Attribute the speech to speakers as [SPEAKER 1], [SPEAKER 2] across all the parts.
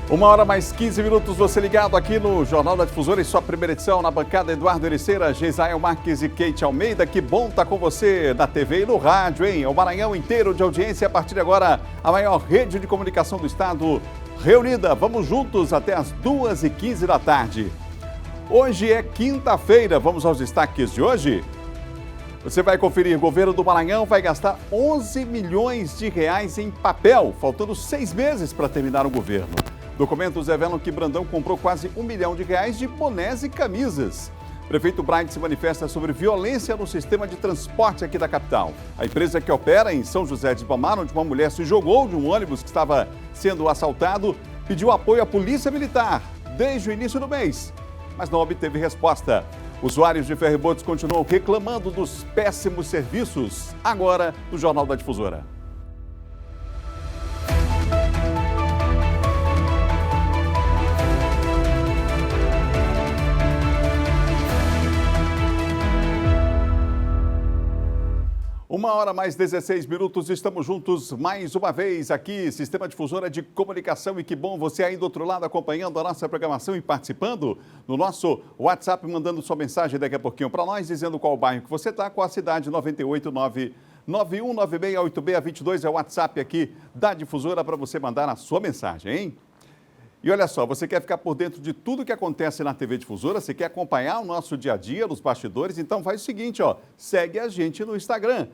[SPEAKER 1] Uma hora mais 15 minutos, você ligado aqui no Jornal da Difusora, em sua primeira edição, na bancada Eduardo Ericeira, Geisael Marques e Kate Almeida. Que bom estar com você na TV e no rádio, hein? O Maranhão inteiro de audiência, a partir de agora, a maior rede de comunicação do estado reunida. Vamos juntos até as 2h15 da tarde. Hoje é quinta-feira, vamos aos destaques de hoje? Você vai conferir, o governo do Maranhão vai gastar 11 milhões de reais em papel, faltando 6 meses para terminar o governo. Documentos revelam que Brandão comprou quase R$1 milhão de bonés e camisas. Prefeito Braide se manifesta sobre violência no sistema de transporte aqui da capital. A empresa que opera em São José de Ribamar, onde uma mulher se jogou de um ônibus que estava sendo assaltado, pediu apoio à Polícia Militar desde o início do mês, mas não obteve resposta. Usuários de ferryboats continuam reclamando dos péssimos serviços. Agora, no Jornal da Difusora. Uma hora mais 16 minutos, estamos juntos mais uma vez aqui, Sistema Difusora de Comunicação, e que bom você aí do outro lado acompanhando a nossa programação e participando no nosso WhatsApp, mandando sua mensagem daqui a pouquinho para nós, dizendo qual bairro que você está, qual a cidade. 989-9196-86622 é o WhatsApp aqui da Difusora para você mandar a sua mensagem, hein? E olha só, você quer ficar por dentro de tudo que acontece na TV Difusora? Você quer acompanhar o nosso dia a dia, nos bastidores? Então faz o seguinte, ó, segue a gente no Instagram,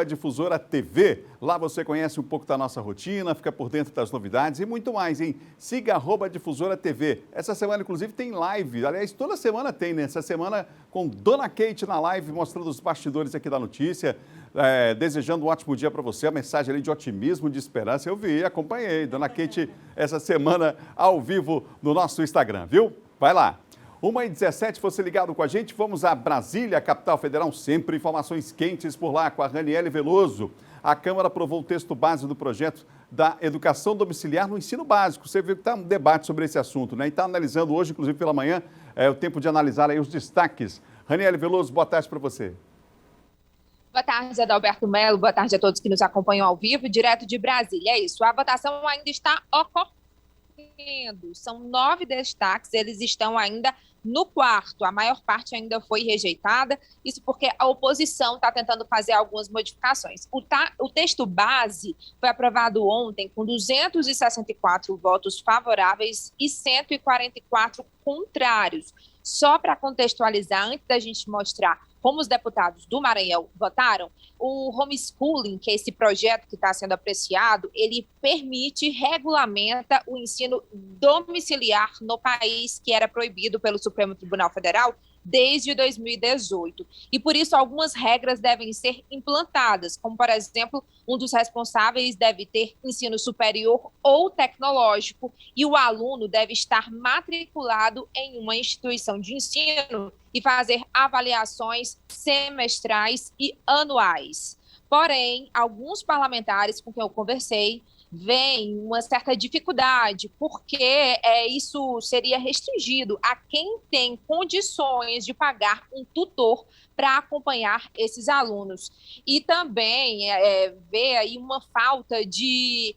[SPEAKER 1] @DifusораTV. Lá você conhece um pouco da nossa rotina, fica por dentro das novidades e muito mais, hein? Siga @DifusораTV. Essa semana, inclusive, tem live. Aliás, toda semana tem, né? Essa semana com Dona Kate na live, mostrando os bastidores aqui da notícia. Desejando um ótimo dia para você, a mensagem ali de otimismo, de esperança, eu vi, acompanhei, Dona Kate, essa semana ao vivo no nosso Instagram, viu? Vai lá. 1h17, você ligado com a gente, vamos a Brasília, capital federal, sempre informações quentes por lá com a Raniele Veloso. A Câmara aprovou o texto base do projeto da educação domiciliar no ensino básico. Você viu que está um debate sobre esse assunto, né? E está analisando hoje, inclusive pela manhã, o tempo de analisar aí os destaques. Raniele Veloso, boa tarde para você.
[SPEAKER 2] Boa tarde, Adalberto Melo. Boa tarde a todos que nos acompanham ao vivo, direto de Brasília. É isso, a votação ainda está ocorrendo. São 9 destaques, eles estão ainda no quarto. A maior parte ainda foi rejeitada, isso porque a oposição está tentando fazer algumas modificações. O texto base foi aprovado ontem com 264 votos favoráveis e 144 contrários. Só para contextualizar, antes da gente mostrar como os deputados do Maranhão votaram, o homeschooling, que é esse projeto que está sendo apreciado, ele permite, regulamenta o ensino domiciliar no país, que era proibido pelo Supremo Tribunal Federal desde 2018. E por isso algumas regras devem ser implantadas, como, por exemplo, um dos responsáveis deve ter ensino superior ou tecnológico e o aluno deve estar matriculado em uma instituição de ensino e fazer avaliações semestrais e anuais. Porém, alguns parlamentares com quem eu conversei veem uma certa dificuldade, porque isso seria restringido a quem tem condições de pagar um tutor para acompanhar esses alunos. E também vê aí uma falta de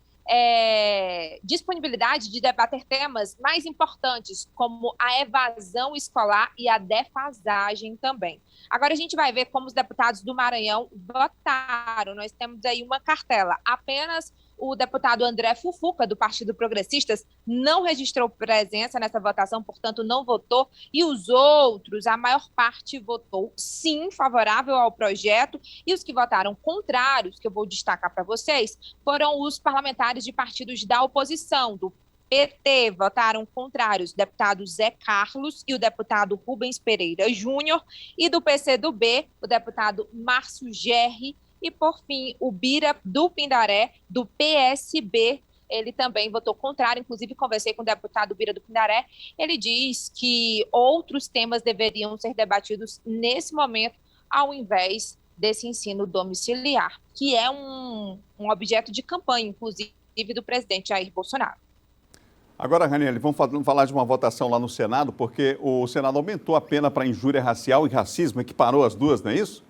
[SPEAKER 2] disponibilidade de debater temas mais importantes, como a evasão escolar e a defasagem também. Agora a gente vai ver como os deputados do Maranhão votaram. Nós temos aí uma cartela. Apenas o deputado André Fufuca, do Partido Progressistas, não registrou presença nessa votação, portanto não votou, e os outros, a maior parte votou sim, favorável ao projeto, e os que votaram contrários, que eu vou destacar para vocês, foram os parlamentares de partidos da oposição, do PT, votaram contrários o deputado Zé Carlos e o deputado Rubens Pereira Júnior, e do PCdoB, o deputado Márcio Gerri, e, por fim, o Bira do Pindaré, do PSB, ele também votou contrário. Inclusive, conversei com o deputado Bira do Pindaré. Ele diz que outros temas deveriam ser debatidos nesse momento, ao invés desse ensino domiciliar, que é um objeto de campanha, inclusive, do presidente Jair Bolsonaro.
[SPEAKER 1] Agora, Raniele, vamos falar de uma votação lá no Senado, porque o Senado aumentou a pena para injúria racial e racismo, equiparou as duas, não é isso?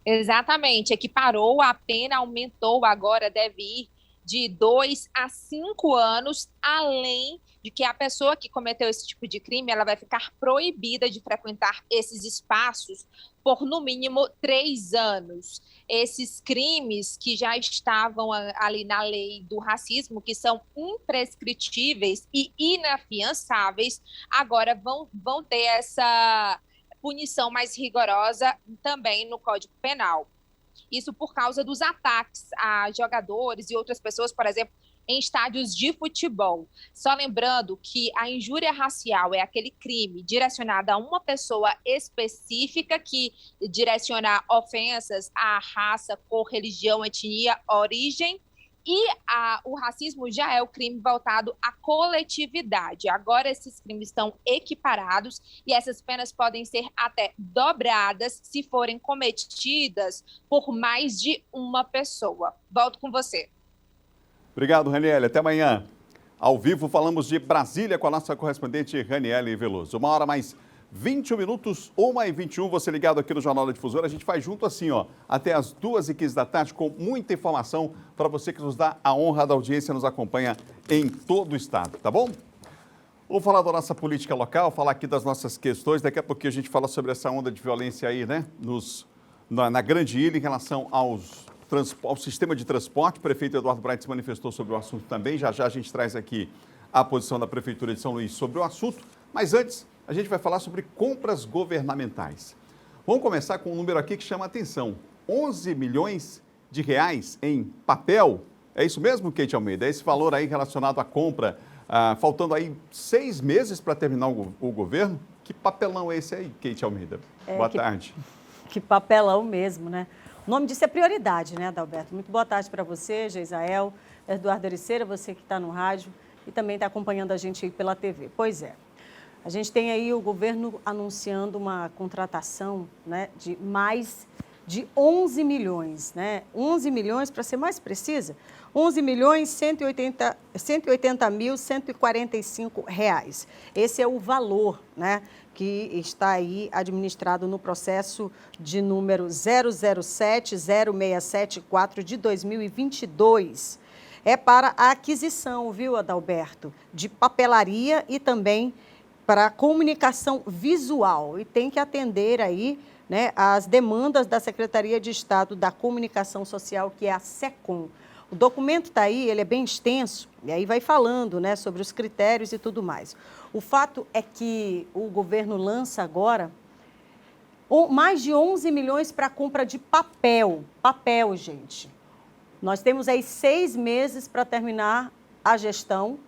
[SPEAKER 2] Exatamente, equiparou a pena, aumentou, agora deve ir de 2 a 5 anos, além de que a pessoa que cometeu esse tipo de crime, ela vai ficar proibida de frequentar esses espaços por, no mínimo, 3 anos. Esses crimes que já estavam ali na lei do racismo, que são imprescritíveis e inafiançáveis, agora vão ter essa punição mais rigorosa também no Código Penal. Isso por causa dos ataques a jogadores e outras pessoas, por exemplo, em estádios de futebol. Só lembrando que a injúria racial é aquele crime direcionado a uma pessoa específica que direciona ofensas à raça, cor, religião, etnia, origem. E o racismo já é o crime voltado à coletividade. Agora esses crimes estão equiparados e essas penas podem ser até dobradas se forem cometidas por mais de uma pessoa. Volto com você.
[SPEAKER 1] Obrigado, Raniele. Até amanhã. Ao vivo falamos de Brasília com a nossa correspondente Raniele Veloso. 1 hora mais 21 minutos, 1h21, você ligado aqui no Jornal da Difusora. A gente faz junto assim, ó, até as 2h15 da tarde, com muita informação para você que nos dá a honra da audiência, nos acompanha em todo o estado, tá bom? Vamos falar da nossa política local, falar aqui das nossas questões. Daqui a pouquinho a gente fala sobre essa onda de violência aí, né, na Grande Ilha, em relação ao sistema de transporte. O prefeito Eduardo Braga se manifestou sobre o assunto também. Já já a gente traz aqui a posição da Prefeitura de São Luís sobre o assunto. Mas antes, a gente vai falar sobre compras governamentais. Vamos começar com um número aqui que chama a atenção. 11 milhões de reais em papel. É isso mesmo, Kate Almeida? É esse valor aí relacionado à compra, faltando aí 6 meses para terminar o governo? Que papelão é esse aí, Kate Almeida? Boa tarde.
[SPEAKER 3] Que papelão mesmo, né? O nome disso é prioridade, né, Adalberto? Muito boa tarde para você, Geisael, Eduardo Ericeira, você que está no rádio e também está acompanhando a gente aí pela TV. Pois é, a gente tem aí o governo anunciando uma contratação, né, de mais de 11 milhões, né? 11 milhões, para ser mais precisa, 11 milhões 180.145 reais. Esse é o valor, né, que está aí administrado no processo de número 0070674 de 2022. É para a aquisição, viu, Adalberto, de papelaria e também para comunicação visual. E tem que atender aí, né, as demandas da Secretaria de Estado da Comunicação Social, que é a SECOM. O documento está aí, ele é bem extenso, e aí vai falando, né, sobre os critérios e tudo mais. O fato é que o governo lança agora mais de 11 milhões para a compra de papel. Papel, gente. Nós temos aí 6 meses para terminar a gestão,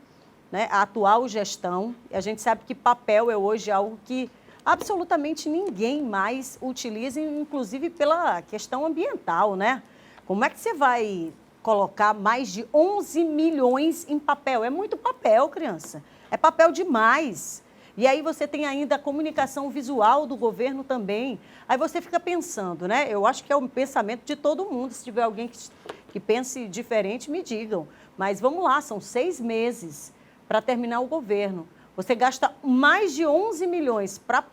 [SPEAKER 3] né, a atual gestão. E a gente sabe que papel é hoje algo que absolutamente ninguém mais utiliza, inclusive pela questão ambiental, né? Como é que você vai colocar mais de 11 milhões em papel? É muito papel, criança. É papel demais. E aí você tem ainda a comunicação visual do governo também. Aí você fica pensando, né? Eu acho que é o pensamento de todo mundo. Se tiver alguém que pense diferente, me digam. Mas vamos lá, são 6 meses para terminar o governo. Você gasta mais de 11 milhões para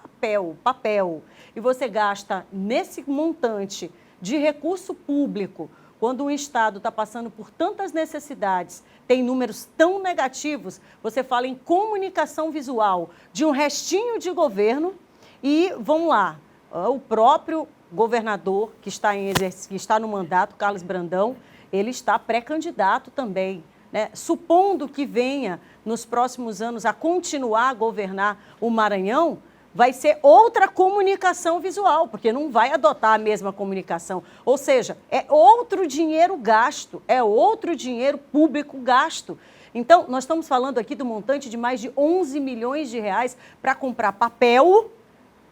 [SPEAKER 3] papel, e você gasta nesse montante de recurso público, quando o Estado está passando por tantas necessidades, tem números tão negativos, você fala em comunicação visual de um restinho de governo e, vamos lá, o próprio governador que está no mandato, Carlos Brandão, ele está pré-candidato também, né? Supondo que venha nos próximos anos a continuar a governar o Maranhão, vai ser outra comunicação visual, porque não vai adotar a mesma comunicação. Ou seja, é outro dinheiro gasto, é outro dinheiro público gasto. Então, nós estamos falando aqui do montante de mais de 11 milhões de reais para comprar papel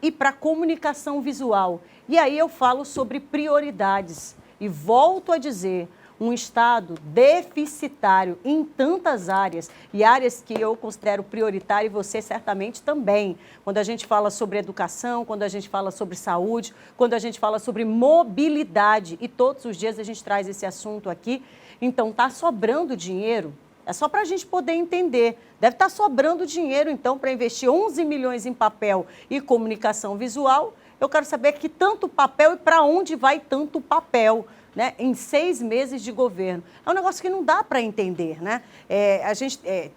[SPEAKER 3] e para comunicação visual. E aí eu falo sobre prioridades. E volto a dizer, um Estado deficitário em tantas áreas, e áreas que eu considero prioritárias, e você certamente também. Quando a gente fala sobre educação, quando a gente fala sobre saúde, quando a gente fala sobre mobilidade, e todos os dias a gente traz esse assunto aqui. Então, está sobrando dinheiro? É só para a gente poder entender. Deve estar sobrando dinheiro, então, para investir 11 milhões em papel e comunicação visual. Eu quero saber que tanto papel e para onde vai tanto papel. né, em 6 meses de governo. É um negócio que não dá para entender, né?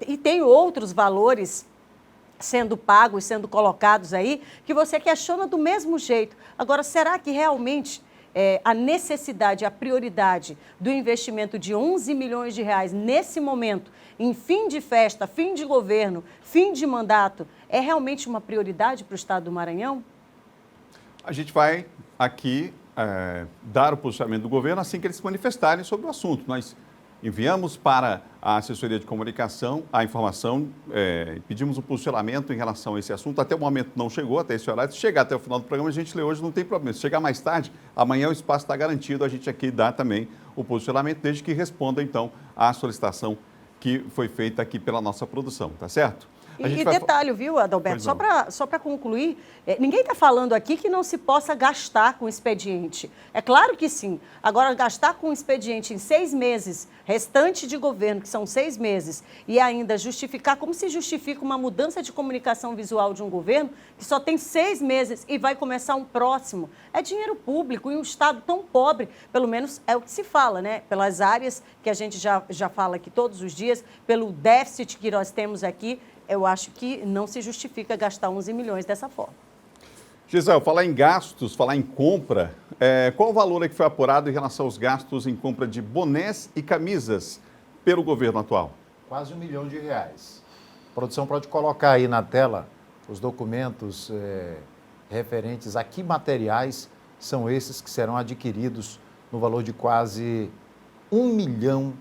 [SPEAKER 3] E tem outros valores sendo pagos, sendo colocados aí, que você questiona do mesmo jeito. Agora, será que realmente a necessidade, a prioridade do investimento de 11 milhões de reais nesse momento, em fim de festa, fim de governo, fim de mandato, é realmente uma prioridade para o Estado do Maranhão?
[SPEAKER 1] A gente vai aqui dar o posicionamento do governo assim que eles se manifestarem sobre o assunto. Nós enviamos para a assessoria de comunicação a informação, pedimos o posicionamento em relação a esse assunto. Até o momento não chegou, até esse horário. Se chegar até o final do programa, a gente lê hoje, não tem problema. Se chegar mais tarde, amanhã o espaço está garantido. A gente aqui dá também o posicionamento, desde que responda, então, à solicitação que foi feita aqui pela nossa produção, tá certo?
[SPEAKER 3] E detalhe, viu, Adalberto, só para concluir, ninguém está falando aqui que não se possa gastar com expediente. É claro que sim. Agora, gastar com expediente em 6 meses, restante de governo, que são 6 meses, e ainda justificar, como se justifica uma mudança de comunicação visual de um governo que só tem 6 meses e vai começar um próximo. É dinheiro público e um Estado tão pobre, pelo menos é o que se fala, né? Pelas áreas que a gente já fala aqui todos os dias, pelo déficit que nós temos aqui, eu acho que não se justifica gastar 11 milhões dessa forma.
[SPEAKER 1] Gisele, falar em gastos, falar em compra, qual o valor que foi apurado em relação aos gastos em compra de bonés e camisas pelo governo atual?
[SPEAKER 4] Quase R$1 milhão. A produção pode colocar aí na tela os documentos referentes a que materiais são esses que serão adquiridos no valor de quase R$1 milhão.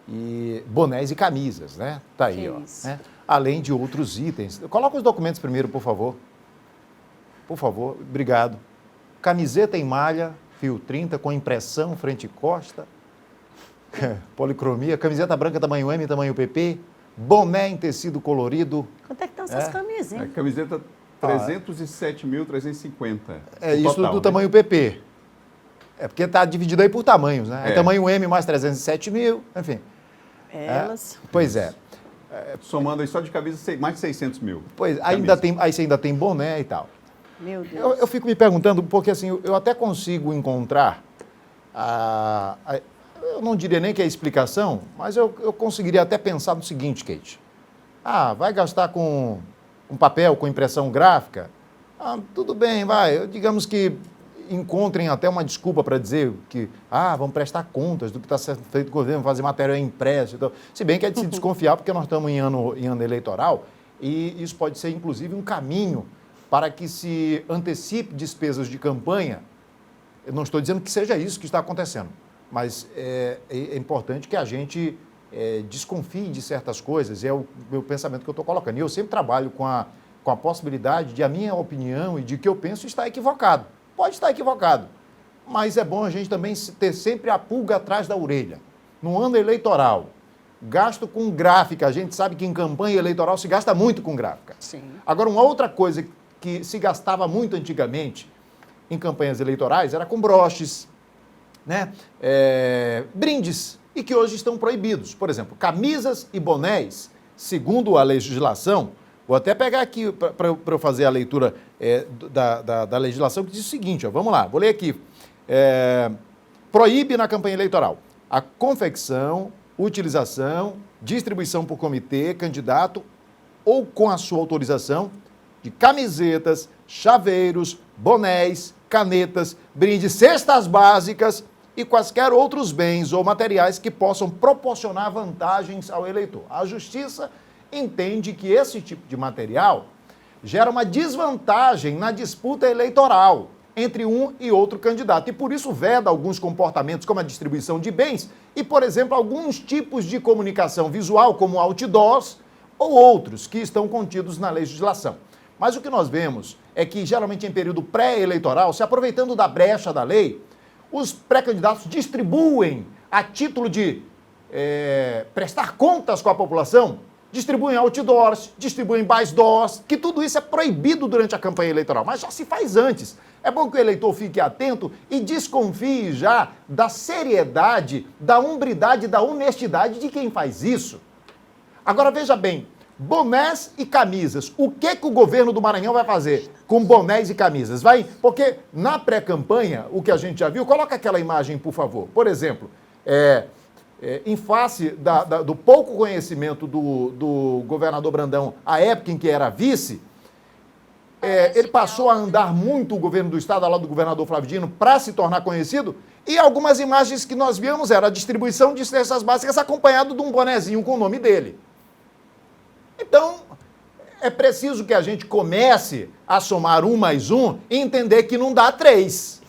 [SPEAKER 4] E bonés e camisas, né? Tá aí, ó. Né? Além de outros itens. Coloca os documentos primeiro, por favor. Por favor, obrigado. Camiseta em malha, fio 30, com impressão, frente e costa. Policromia, camiseta branca tamanho M, tamanho PP. Boné em tecido colorido.
[SPEAKER 3] Quanto é que estão essas camisas, hein?
[SPEAKER 1] Camiseta 307.350.
[SPEAKER 4] É isso total, do tamanho PP. É porque está dividido aí por tamanhos, né? É tamanho M mais 307 mil, enfim.
[SPEAKER 3] Elas.
[SPEAKER 4] Pois é.
[SPEAKER 1] Somando aí só de camisa, mais de 600 mil.
[SPEAKER 4] Pois, aí você ainda tem boné e tal.
[SPEAKER 3] Meu Deus.
[SPEAKER 4] Eu fico me perguntando, porque assim, eu até consigo encontrar, eu não diria nem que é explicação, mas eu conseguiria até pensar no seguinte, Kate. Vai gastar com papel, com impressão gráfica? Tudo bem, vai. Digamos que encontrem até uma desculpa para dizer que, vamos prestar contas do que está sendo feito no governo, fazer material impresso. Então, se bem que é de se desconfiar, porque nós estamos em ano eleitoral, e isso pode ser, inclusive, um caminho para que se antecipe despesas de campanha. Eu não estou dizendo que seja isso que está acontecendo, mas é importante que a gente desconfie de certas coisas, é o meu pensamento que eu estou colocando. E eu sempre trabalho com a possibilidade de a minha opinião e de que eu penso estar equivocado. Pode estar equivocado, mas é bom a gente também ter sempre a pulga atrás da orelha. No ano eleitoral, gasto com gráfica, a gente sabe que em campanha eleitoral se gasta muito com gráfica.
[SPEAKER 3] Sim.
[SPEAKER 4] Agora, uma outra coisa que se gastava muito antigamente em campanhas eleitorais era com broches, né? Brindes, e que hoje estão proibidos. Por exemplo, camisas e bonés, segundo a legislação. Vou até pegar aqui para eu fazer a leitura da legislação, que diz o seguinte, vamos lá, vou ler aqui. Proíbe na campanha eleitoral a confecção, utilização, distribuição por comitê, candidato ou com a sua autorização de camisetas, chaveiros, bonés, canetas, brindes, cestas básicas e quaisquer outros bens ou materiais que possam proporcionar vantagens ao eleitor. A Justiça entende que esse tipo de material gera uma desvantagem na disputa eleitoral entre um e outro candidato e, por isso, veda alguns comportamentos, como a distribuição de bens e, por exemplo, alguns tipos de comunicação visual, como outdoors ou outros que estão contidos na legislação. Mas o que nós vemos é que, geralmente, em período pré-eleitoral, se aproveitando da brecha da lei, os pré-candidatos distribuem, a título de prestar contas com a população, distribuem outdoors, distribuem bydoors, que tudo isso é proibido durante a campanha eleitoral, mas já se faz antes. É bom que o eleitor fique atento e desconfie já da seriedade, da hombridade, da honestidade de quem faz isso. Agora, veja bem, bonés e camisas. O que o governo do Maranhão vai fazer com bonés e camisas? Porque na pré-campanha, o que a gente já viu, coloca aquela imagem, por favor. Por exemplo, em face do pouco conhecimento do governador Brandão, à época em que era vice, ele passou a andar muito o governo do estado, ao lado do governador Flávio Dino, para se tornar conhecido, e algumas imagens que nós víamos era a distribuição de cestas básicas acompanhado de um bonezinho com o nome dele. Então, é preciso que a gente comece a somar 1 mais 1 e entender que não dá 3.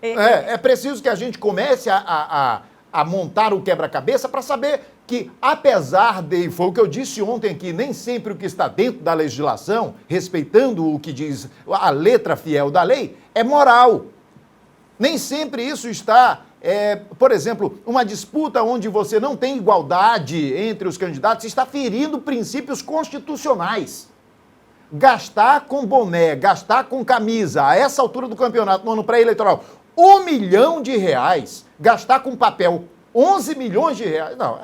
[SPEAKER 4] É preciso que a gente comece a montar o quebra-cabeça para saber que, apesar de, foi o que eu disse ontem aqui, nem sempre o que está dentro da legislação, respeitando o que diz a letra fiel da lei, é moral. Nem sempre isso está, por exemplo, uma disputa onde você não tem igualdade entre os candidatos, está ferindo princípios constitucionais. Gastar com boné, gastar com camisa, a essa altura do campeonato, no ano pré-eleitoral, R$1 milhão, gastar com papel 11 milhões de reais, não,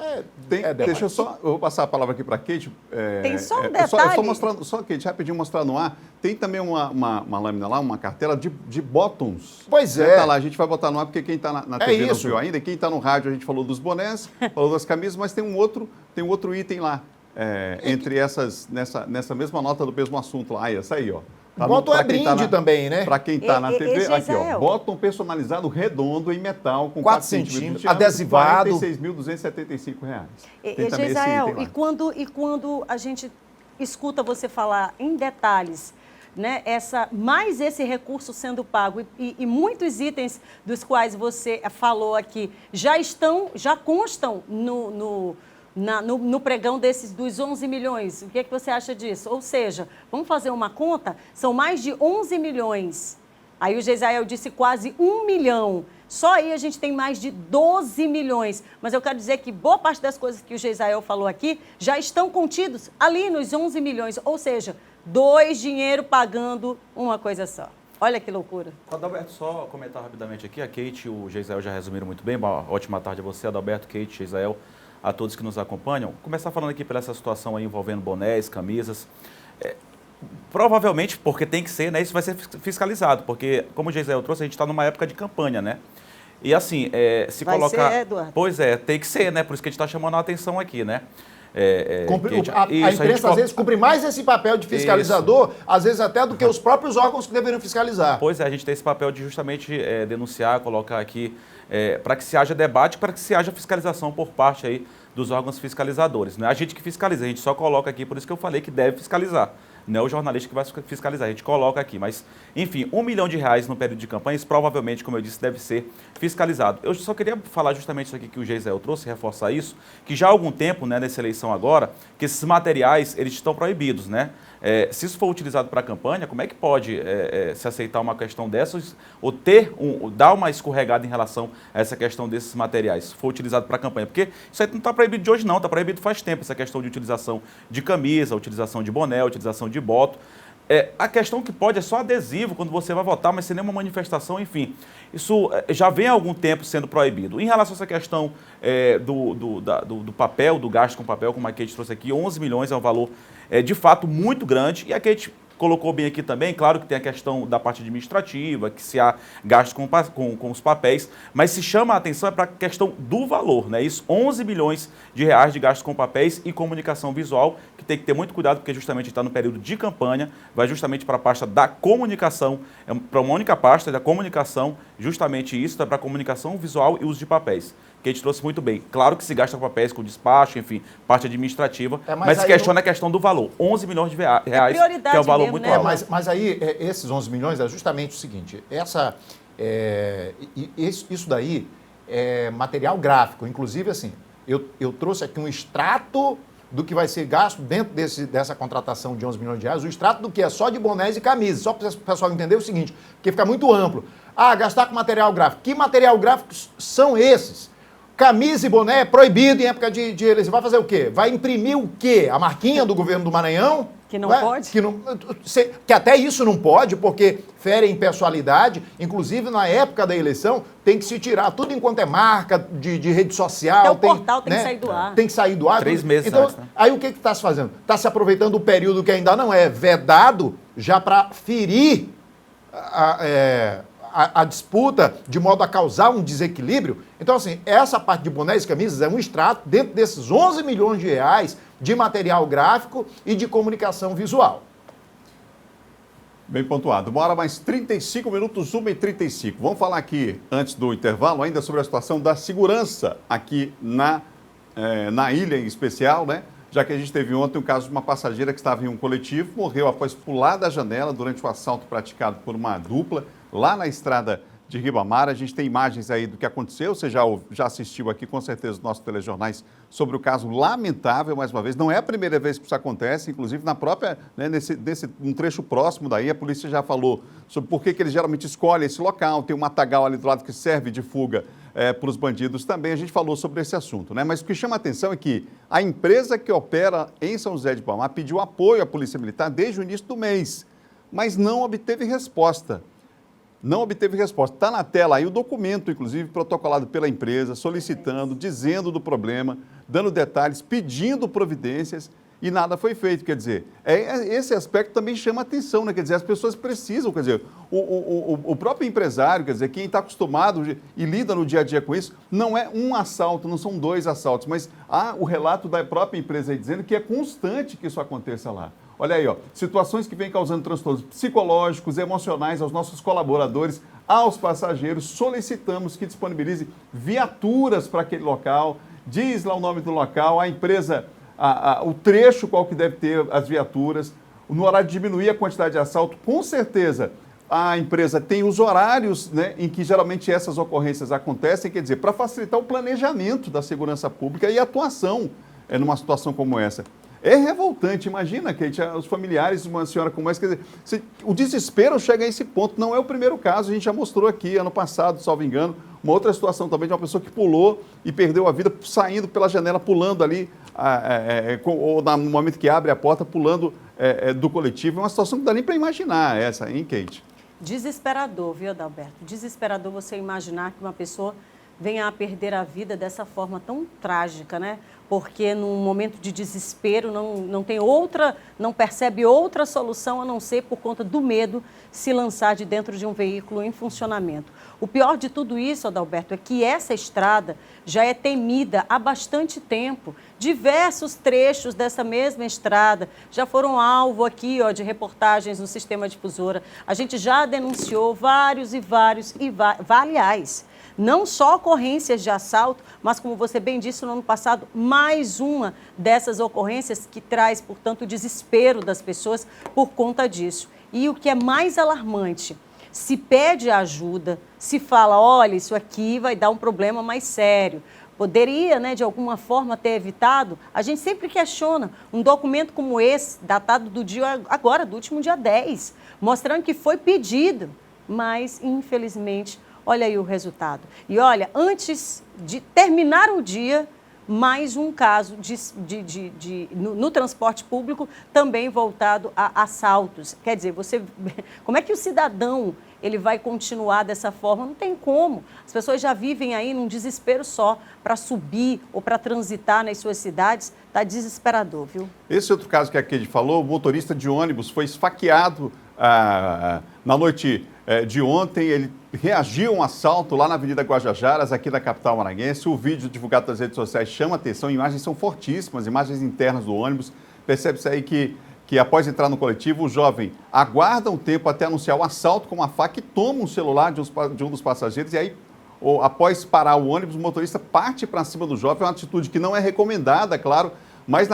[SPEAKER 1] deixa eu vou passar a palavra aqui para a Kate.
[SPEAKER 3] Tem só um detalhe.
[SPEAKER 1] Kate, rapidinho mostrar no ar, tem também uma lâmina lá, uma cartela de bottoms.
[SPEAKER 4] Pois é.
[SPEAKER 1] Tá lá, a gente vai botar no ar, porque quem está na TV não viu ainda, quem está no rádio, a gente falou dos bonés, falou das camisas, mas tem um outro item lá, nessa mesma nota do mesmo assunto lá, essa aí, ó.
[SPEAKER 4] Tá bottom brinde também, né?
[SPEAKER 1] Para quem está na TV, aqui, ó, bottom personalizado redondo em metal com
[SPEAKER 4] 4 centímetros, adesivado.
[SPEAKER 1] R$ 46.275. Tem também
[SPEAKER 3] Gisrael,
[SPEAKER 1] esse item lá.
[SPEAKER 3] E quando a gente escuta você falar em detalhes, né, mais esse recurso sendo pago e muitos itens dos quais você falou aqui já constam no pregão dos 11 milhões. O que é que você acha disso? Ou seja, vamos fazer uma conta, são mais de 11 milhões. Aí o Geisrael disse quase 1 milhão. Só aí a gente tem mais de 12 milhões. Mas eu quero dizer que boa parte das coisas que o Geisrael falou aqui já estão contidos ali nos 11 milhões. Ou seja, 2 dinheiro pagando uma coisa só. Olha que loucura.
[SPEAKER 5] Adalberto, só comentar rapidamente aqui. A Kate e o Geisrael já resumiram muito bem. Uma ótima tarde a você, Adalberto, Kate, Geisrael, a todos que nos acompanham. Começar falando aqui por essa situação aí envolvendo bonés, camisas. Provavelmente, porque tem que ser, né? Isso vai ser fiscalizado, porque, como o Geisrael trouxe, a gente está numa época de campanha, né? E assim, se vai colocar...
[SPEAKER 3] Ser, Eduardo?
[SPEAKER 5] Pois tem que ser, né? Por isso que a gente está chamando a atenção aqui, né?
[SPEAKER 4] A imprensa, às vezes, cumpre mais esse papel de fiscalizador, às vezes até do que os próprios órgãos que deveriam fiscalizar.
[SPEAKER 5] Pois a gente tem esse papel de justamente denunciar, colocar aqui, para que se haja debate, para que se haja fiscalização por parte aí dos órgãos fiscalizadores. Não é a gente que fiscaliza, a gente só coloca aqui, por isso que eu falei que deve fiscalizar. Não é o jornalista que vai fiscalizar, a gente coloca aqui. Mas, enfim, R$1 milhão no período de campanha, isso provavelmente, como eu disse, deve ser fiscalizado. Eu só queria falar justamente isso aqui que o Geisrael trouxe, reforçar isso, que já há algum tempo, né, nessa eleição agora, que esses materiais, eles estão proibidos, né? Se isso for utilizado para a campanha, como é que pode se aceitar uma questão dessas ou dar uma escorregada em relação a essa questão desses materiais, se for utilizado para a campanha? Porque isso aí não está proibido de hoje não, está proibido faz tempo, essa questão de utilização de camisa, utilização de boné, utilização de boto. A questão que pode é só adesivo quando você vai votar, mas sem nenhuma manifestação, enfim. Isso já vem há algum tempo sendo proibido. Em relação a essa questão do papel, do gasto com papel, como a Kate trouxe aqui, 11 milhões é um valor de fato muito grande. E a Kate colocou bem aqui também, claro que tem a questão da parte administrativa, que se há gasto com os papéis, mas se chama a atenção para a questão do valor, né? Isso, 11 milhões de reais de gastos com papéis e comunicação visual, que tem que ter muito cuidado, porque justamente está no período de campanha, vai justamente para a pasta da comunicação, para uma única pasta da comunicação, justamente isso, é para comunicação visual e uso de papéis. Que a gente trouxe muito bem. Claro que se gasta com papéis, com despacho, enfim, parte administrativa, mas se questiona a questão do valor. 11 milhões de reais, que é um valor muito alto.
[SPEAKER 4] Mas aí, esses 11 milhões é justamente o seguinte, isso daí é material gráfico. Inclusive, assim, eu trouxe aqui um extrato do que vai ser gasto dentro dessa contratação de 11 milhões de reais, o extrato do que é só de bonés e camisas, só para o pessoal entender o seguinte, porque fica muito amplo. Gastar com material gráfico. Que material gráfico são esses? Camisa e boné é proibido em época de eleição. Vai fazer o quê? Vai imprimir o quê? A marquinha do governo do Maranhão?
[SPEAKER 3] Que não pode?
[SPEAKER 4] Que até isso não pode, porque fere a impessoalidade. Inclusive, na época da eleição, tem que se tirar tudo enquanto é marca de rede social.
[SPEAKER 3] Até o portal tem que sair do ar.
[SPEAKER 4] Tem que sair do ar.
[SPEAKER 5] 3 meses
[SPEAKER 4] então,
[SPEAKER 5] antes, né?
[SPEAKER 4] Aí o que está se fazendo? Está se aproveitando o período que ainda não é vedado, já para ferir a disputa, de modo a causar um desequilíbrio. Então, assim, essa parte de bonés e camisas é um extrato dentro desses 11 milhões de reais de material gráfico e de comunicação visual.
[SPEAKER 1] Bem pontuado. 1h mais 35 minutos, 1h35. Vamos falar aqui, antes do intervalo, ainda sobre a situação da segurança aqui na ilha em especial, né? Já que a gente teve ontem um caso de uma passageira que estava em um coletivo, morreu após pular da janela durante o assalto praticado por uma dupla lá na estrada de Ribamar. A gente tem imagens aí do que aconteceu, você já assistiu aqui com certeza os nossos telejornais sobre o caso lamentável, mais uma vez. Não é a primeira vez que isso acontece, inclusive na própria, né, um trecho próximo daí, a polícia já falou sobre por que eles geralmente escolhem esse local, tem um matagal ali do lado que serve de fuga para os bandidos também, a gente falou sobre esse assunto, né? Mas o que chama a atenção é que a empresa que opera em São José de Ribamar pediu apoio à Polícia Militar desde o início do mês, mas não obteve resposta. Não obteve resposta. Está na tela aí o documento, inclusive, protocolado pela empresa, solicitando, dizendo do problema, dando detalhes, pedindo providências e nada foi feito. Quer dizer, esse aspecto também chama atenção, né? Quer dizer, as pessoas precisam, quer dizer, o próprio empresário, quer dizer, quem está acostumado e lida no dia a dia com isso, não é um assalto, não são 2 assaltos, mas há o relato da própria empresa aí dizendo que é constante que isso aconteça lá. Olha aí, ó, situações que vêm causando transtornos psicológicos, emocionais aos nossos colaboradores, aos passageiros. Solicitamos que disponibilize viaturas para aquele local, diz lá o nome do local, a empresa, o trecho qual que deve ter as viaturas, no horário de diminuir a quantidade de assalto. Com certeza, a empresa tem os horários, né, em que geralmente essas ocorrências acontecem, quer dizer, para facilitar o planejamento da segurança pública e a atuação numa situação como essa. É revoltante, imagina, Kate, os familiares de uma senhora como essa, quer dizer, o desespero chega a esse ponto, não é o primeiro caso, a gente já mostrou aqui ano passado, salvo engano, uma outra situação também de uma pessoa que pulou e perdeu a vida saindo pela janela, pulando ali, ou no momento que abre a porta, pulando do coletivo, é uma situação que não dá nem para imaginar essa, hein, Kate?
[SPEAKER 3] Desesperador, viu, Adalberto? Desesperador você imaginar que uma pessoa venha a perder a vida dessa forma tão trágica, né? Porque num momento de desespero não percebe outra solução a não ser por conta do medo se lançar de dentro de um veículo em funcionamento. O pior de tudo isso, Adalberto, é que essa estrada já é temida há bastante tempo. Diversos trechos dessa mesma estrada já foram alvo aqui, ó, de reportagens no Sistema Difusora. A gente já denunciou vários, aliás, não só ocorrências de assalto, mas, como você bem disse no ano passado, mais uma dessas ocorrências que traz, portanto, o desespero das pessoas por conta disso. E o que é mais alarmante, se pede ajuda, se fala, olha, isso aqui vai dar um problema mais sério. Poderia, né, de alguma forma, ter evitado? A gente sempre questiona um documento como esse, datado do dia agora, do último dia 10, mostrando que foi pedido, mas, infelizmente, olha aí o resultado. E olha, antes de terminar o dia, mais um caso no transporte público também voltado a assaltos. Quer dizer, como é que o cidadão ele vai continuar dessa forma? Não tem como. As pessoas já vivem aí num desespero só para subir ou para transitar nas suas cidades. Está desesperador, viu?
[SPEAKER 1] Esse outro caso que a Kate falou, o motorista de ônibus foi esfaqueado na noite de ontem. Ele reagiu a um assalto lá na Avenida Guajajaras, aqui da capital maranhense. O vídeo divulgado nas redes sociais chama atenção, imagens são fortíssimas, imagens internas do ônibus. Percebe-se aí que após entrar no coletivo, o jovem aguarda um tempo até anunciar o assalto com uma faca e toma um celular de um dos passageiros. E aí, após parar o ônibus, o motorista parte para cima do jovem, uma atitude que não é recomendada, claro, mas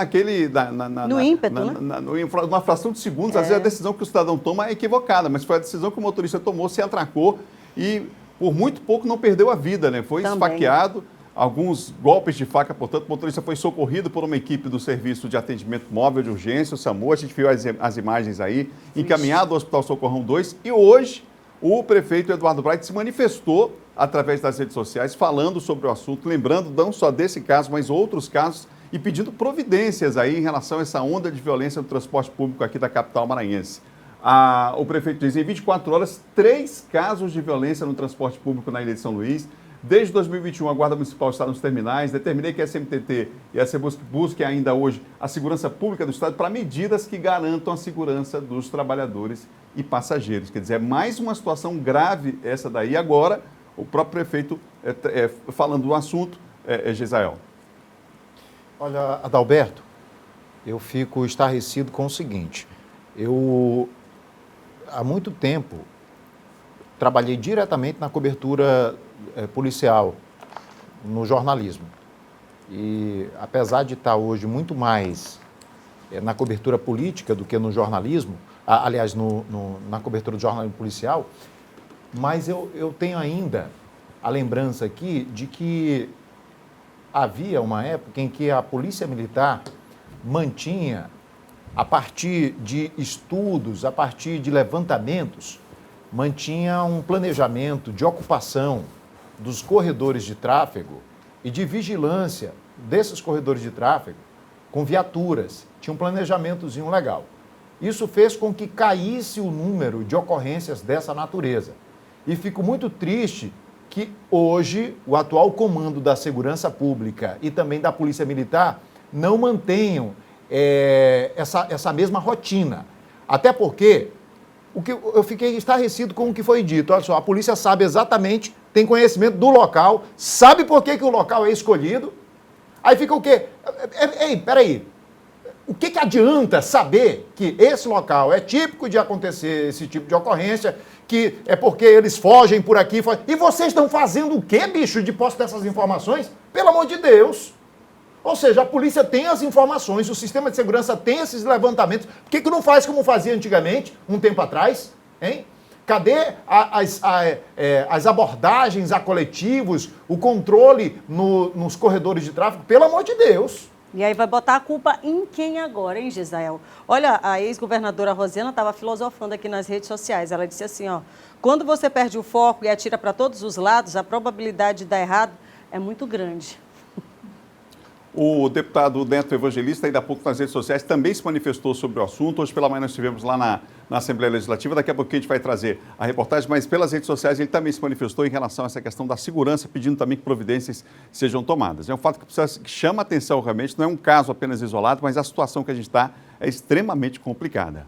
[SPEAKER 3] no ímpeto, né?
[SPEAKER 1] Numa fração de segundos, às vezes a decisão que o cidadão toma é equivocada, mas foi a decisão que o motorista tomou, se atracou e por muito pouco não perdeu a vida, né? Foi esfaqueado, alguns golpes de faca, portanto, o motorista foi socorrido por uma equipe do Serviço de Atendimento Móvel de Urgência, o SAMU, a gente viu as imagens aí, encaminhado ao Hospital Socorrão 2 e hoje o prefeito Eduardo Braga se manifestou através das redes sociais falando sobre o assunto, lembrando não só desse caso, mas outros casos e pedindo providências aí em relação a essa onda de violência no transporte público aqui da capital maranhense. O prefeito diz em 24 horas, 3 casos de violência no transporte público na Ilha de São Luís. Desde 2021, a Guarda Municipal está nos terminais. Determinei que a SMTT e a SEBUSC busquem ainda hoje a segurança pública do Estado para medidas que garantam a segurança dos trabalhadores e passageiros. Quer dizer, é mais uma situação grave essa daí. Agora, o próprio prefeito falando do assunto, Gisael.
[SPEAKER 4] Olha, Adalberto, eu fico estarrecido com o seguinte. Eu, há muito tempo, trabalhei diretamente na cobertura policial, no jornalismo. E apesar de estar hoje muito mais na cobertura política do que no jornalismo, aliás, na cobertura do jornalismo policial, mas eu tenho ainda a lembrança aqui de que havia uma época em que a Polícia Militar mantinha, a partir de estudos, a partir de levantamentos, mantinha um planejamento de ocupação dos corredores de tráfego e de vigilância desses corredores de tráfego com viaturas. Tinha um planejamentozinho legal. Isso fez com que caísse o número de ocorrências dessa natureza. E fico muito triste que hoje o atual comando da Segurança Pública e também da Polícia Militar não mantenham essa mesma rotina. Até porque eu fiquei estarrecido com o que foi dito. Olha só, a polícia sabe exatamente, tem conhecimento do local, sabe por que o local é escolhido. Aí fica o quê? Ei, peraí. O que adianta saber que esse local é típico de acontecer esse tipo de ocorrência, que é porque eles fogem por aqui. E vocês estão fazendo o quê, bicho, de posse dessas informações? Pelo amor de Deus! Ou seja, a polícia tem as informações, o sistema de segurança tem esses levantamentos. Por que não faz como fazia antigamente, um tempo atrás? Hein? Cadê as abordagens a coletivos, o controle nos corredores de tráfego? Pelo amor de Deus!
[SPEAKER 3] E aí vai botar a culpa em quem agora, hein, Gisael? Olha, a ex-governadora Rosiana estava filosofando aqui nas redes sociais. Ela disse assim, ó, quando você perde o foco e atira para todos os lados, a probabilidade de dar errado é muito grande.
[SPEAKER 1] O deputado Neto Evangelista, ainda há pouco nas redes sociais, também se manifestou sobre o assunto. Hoje pela manhã nós estivemos lá na Assembleia Legislativa. Daqui a pouquinho a gente vai trazer a reportagem, mas pelas redes sociais ele também se manifestou em relação a essa questão da segurança, pedindo também que providências sejam tomadas. É um fato que chama atenção realmente, não é um caso apenas isolado, mas a situação que a gente está é extremamente complicada.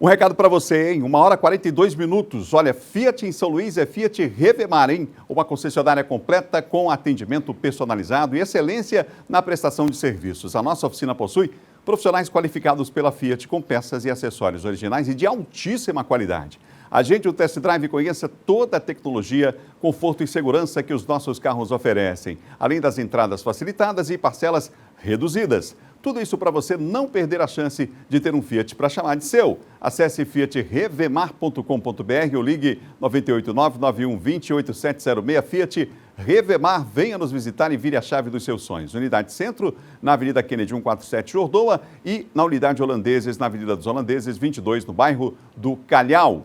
[SPEAKER 1] Um recado para você, hein? 1h42. Olha, Fiat em São Luís é Fiat Revemar, hein? Uma concessionária completa com atendimento personalizado e excelência na prestação de serviços. A nossa oficina possui profissionais qualificados pela Fiat com peças e acessórios originais e de altíssima qualidade. Agende o test drive e conheça toda a tecnologia, conforto e segurança que os nossos carros oferecem, além das entradas facilitadas e parcelas reduzidas. Tudo isso para você não perder a chance de ter um Fiat para chamar de seu. Acesse fiatrevemar.com.br ou ligue 989-9120-8706. Fiat Revemar, venha nos visitar e vire a chave dos seus sonhos. Unidade Centro, na Avenida Kennedy 147, Jordoa, e na Unidade Holandeses, na Avenida dos Holandeses, 22, no bairro do Calhau.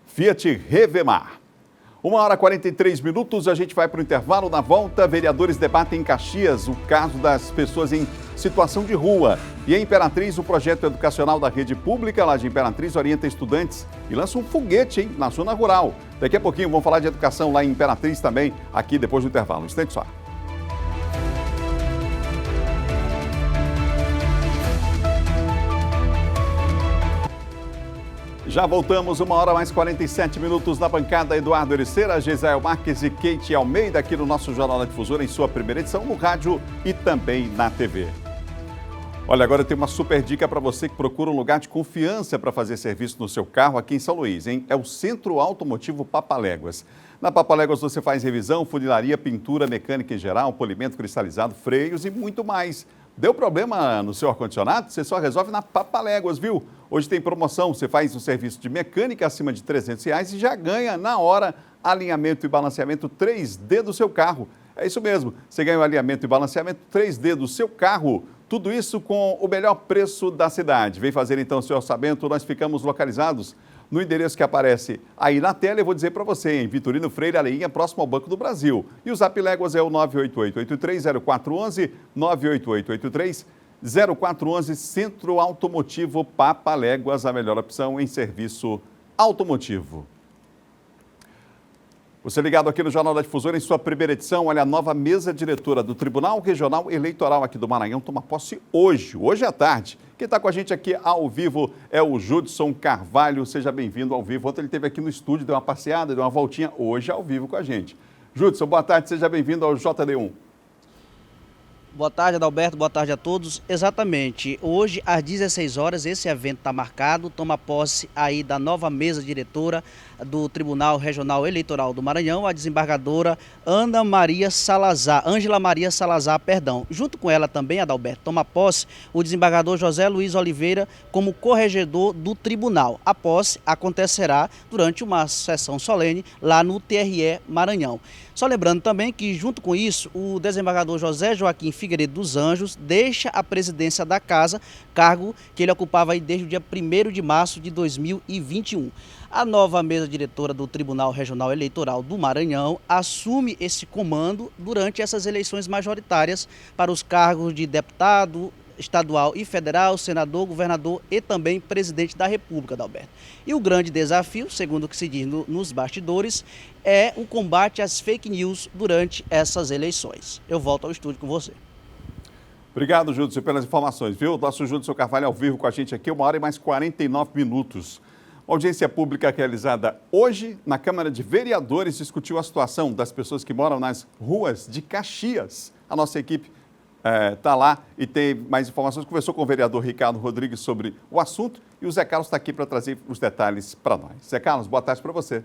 [SPEAKER 1] Fiat Revemar. 1h43, a gente vai para o intervalo. Na volta, vereadores debatem em Caxias o caso das pessoas em situação de rua. E em Imperatriz, o projeto educacional da rede pública lá de Imperatriz orienta estudantes e lança um foguete, hein, na zona rural. Daqui a pouquinho vamos falar de educação lá em Imperatriz também, aqui depois do intervalo. Um instante só. Já voltamos, 1h47 na bancada. Eduardo Ericeira, Gisael Marques e Kate Almeida aqui no nosso Jornal da Difusora em sua primeira edição no rádio e também na TV. Olha, agora eu tenho uma super dica para você que procura um lugar de confiança para fazer serviço no seu carro aqui em São Luís, hein? É o Centro Automotivo Papaléguas. Na Papaléguas você faz revisão, funilaria, pintura, mecânica em geral, polimento cristalizado, freios e muito mais. Deu problema no seu ar-condicionado? Você só resolve na Papaléguas, viu? Hoje tem promoção, você faz um serviço de mecânica acima de R$300 e já ganha na hora alinhamento e balanceamento 3D do seu carro. É isso mesmo, você ganha o alinhamento e balanceamento 3D do seu carro. Tudo isso com o melhor preço da cidade. Vem fazer então o seu orçamento, nós ficamos localizados no endereço que aparece aí na tela. Eu vou dizer para você, em Vitorino Freire, Areinha, próximo ao Banco do Brasil. E o Zap Léguas é o 988-830411, 988-830411, Centro Automotivo Papaléguas, a melhor opção em serviço automotivo. Você ligado aqui no Jornal da Difusora, em sua primeira edição, olha, a nova mesa diretora do Tribunal Regional Eleitoral aqui do Maranhão toma posse hoje à tarde. Quem está com a gente aqui ao vivo é o Judson Carvalho, seja bem-vindo ao vivo. Ontem ele esteve aqui no estúdio, deu uma passeada, deu uma voltinha, hoje ao vivo com a gente. Judson, boa tarde, seja bem-vindo ao JD1.
[SPEAKER 6] Boa tarde, Adalberto, boa tarde a todos. Exatamente, hoje às 16 horas esse evento está marcado, toma posse aí da nova mesa diretora do Tribunal Regional Eleitoral do Maranhão, a desembargadora Ângela Maria Salazar, Junto com ela também, Adalberto, toma posse o desembargador José Luiz Oliveira como corregedor do tribunal. A posse acontecerá durante uma sessão solene lá no TRE Maranhão. Só lembrando também que, junto com isso, o desembargador José Joaquim Figueiredo dos Anjos deixa a presidência da casa, cargo que ele ocupava aí desde o dia 1º de março de 2021. A nova mesa diretora do Tribunal Regional Eleitoral do Maranhão assume esse comando durante essas eleições majoritárias para os cargos de deputado estadual e federal, senador, governador e também presidente da República, Adalberto. E o grande desafio, segundo o que se diz nos bastidores, é o combate às fake news durante essas eleições. Eu volto ao estúdio com você.
[SPEAKER 1] Obrigado, Judson, pelas informações, viu? Nosso Judson Carvalho ao vivo com a gente aqui, 1h e mais 49 minutos. Uma audiência pública realizada hoje na Câmara de Vereadores discutiu a situação das pessoas que moram nas ruas de Caxias. A nossa equipe está lá e tem mais informações. Conversou com o vereador Ricardo Rodrigues sobre o assunto e o Zé Carlos está aqui para trazer os detalhes para nós. Zé Carlos, boa tarde para você.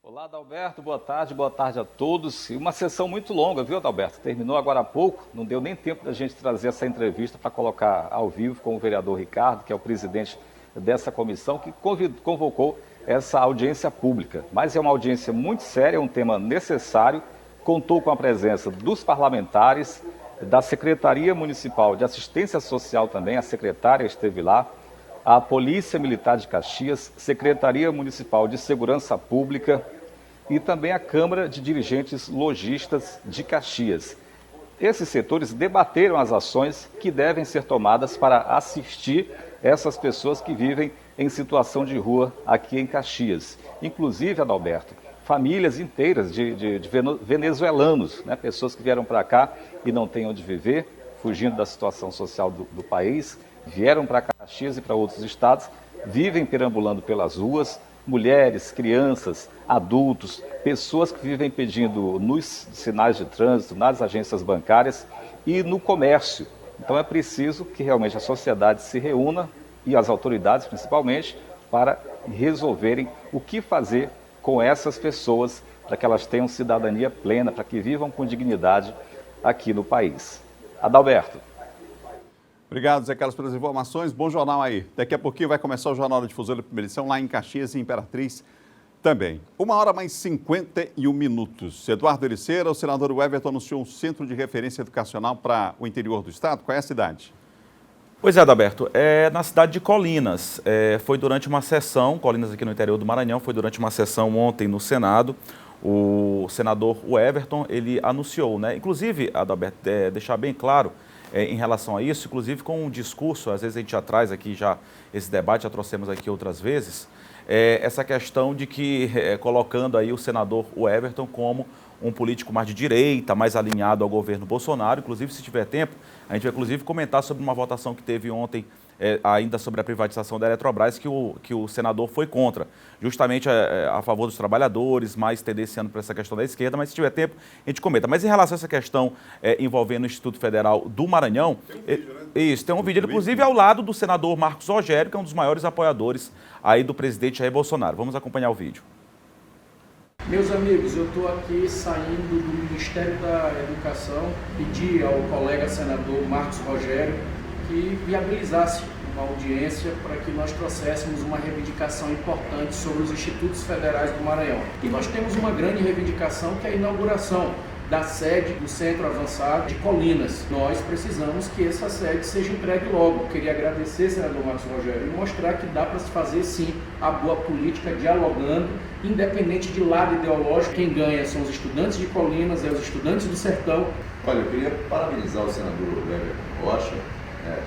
[SPEAKER 7] Olá, Adalberto, boa tarde a todos. E uma sessão muito longa, viu, Adalberto? Terminou agora há pouco, não deu nem tempo da gente trazer essa entrevista para colocar ao vivo com o vereador Ricardo, que é o presidente dessa comissão, que convocou essa audiência pública. Mas é uma audiência muito séria, é um tema necessário. Contou com a presença dos parlamentares, da Secretaria Municipal de Assistência Social também, a secretária esteve lá, a Polícia Militar de Caxias, Secretaria Municipal de Segurança Pública e também a Câmara de Dirigentes Lojistas de Caxias. Esses setores debateram as ações que devem ser tomadas para assistir essas pessoas que vivem em situação de rua aqui em Caxias. Inclusive, Adalberto, famílias inteiras de venezuelanos, né? Pessoas que vieram para cá e não têm onde viver, fugindo da situação social do país, vieram para Caxias e para outros estados, vivem perambulando pelas ruas, mulheres, crianças, adultos, pessoas que vivem pedindo nos sinais de trânsito, nas agências bancárias e no comércio. Então é preciso que realmente a sociedade se reúna, e as autoridades principalmente, para resolverem o que fazer com essas pessoas, para que elas tenham cidadania plena, para que vivam com dignidade aqui no país. Adalberto.
[SPEAKER 1] Obrigado, Zé Carlos, pelas informações. Bom jornal aí. Daqui a pouquinho vai começar o Jornal da Difusora da Primeira Edição, lá em Caxias e Imperatriz também. 1h mais 51 minutos. Eduardo Ericeira, o senador Everton anunciou um centro de referência educacional para o interior do estado. Qual é a cidade?
[SPEAKER 5] Pois é, Adalberto, é na cidade de Colinas. Foi durante uma sessão, Colinas aqui no interior do Maranhão, foi durante uma sessão ontem no Senado. O senador Everton, ele anunciou, né? Inclusive, Adalberto, deixar bem claro em relação a isso, inclusive com um discurso, às vezes a gente já traz aqui já esse debate, já trouxemos aqui outras vezes, essa questão de que, colocando aí o senador Everton como um político mais de direita, mais alinhado ao governo Bolsonaro. Inclusive, se tiver tempo, a gente vai inclusive comentar sobre uma votação que teve ontem, ainda sobre a privatização da Eletrobras, que o senador foi contra, justamente a favor dos trabalhadores, mais tendenciando para essa questão da esquerda, mas se tiver tempo, a gente comenta. Mas em relação a essa questão envolvendo o Instituto Federal do Maranhão, tem um vídeo, né? Isso, tem um vídeo, inclusive ao lado do senador Marcos Rogério, que é um dos maiores apoiadores aí do presidente Jair Bolsonaro. Vamos acompanhar o vídeo.
[SPEAKER 8] Meus amigos, eu estou aqui saindo do Ministério da Educação, pedi ao colega senador Marcos Rogério que viabilizasse uma audiência para que nós trouxéssemos uma reivindicação importante sobre os institutos federais do Maranhão. E nós temos uma grande reivindicação, que é a inauguração da sede do Centro Avançado de Colinas. Nós precisamos que essa sede seja entregue logo. Queria agradecer, senador Marcos Rogério, e mostrar que dá para se fazer, sim, a boa política dialogando, independente de lado ideológico. Quem ganha são os estudantes de Colinas, os estudantes do Sertão.
[SPEAKER 9] Olha, eu queria parabenizar o senador Everton Rocha.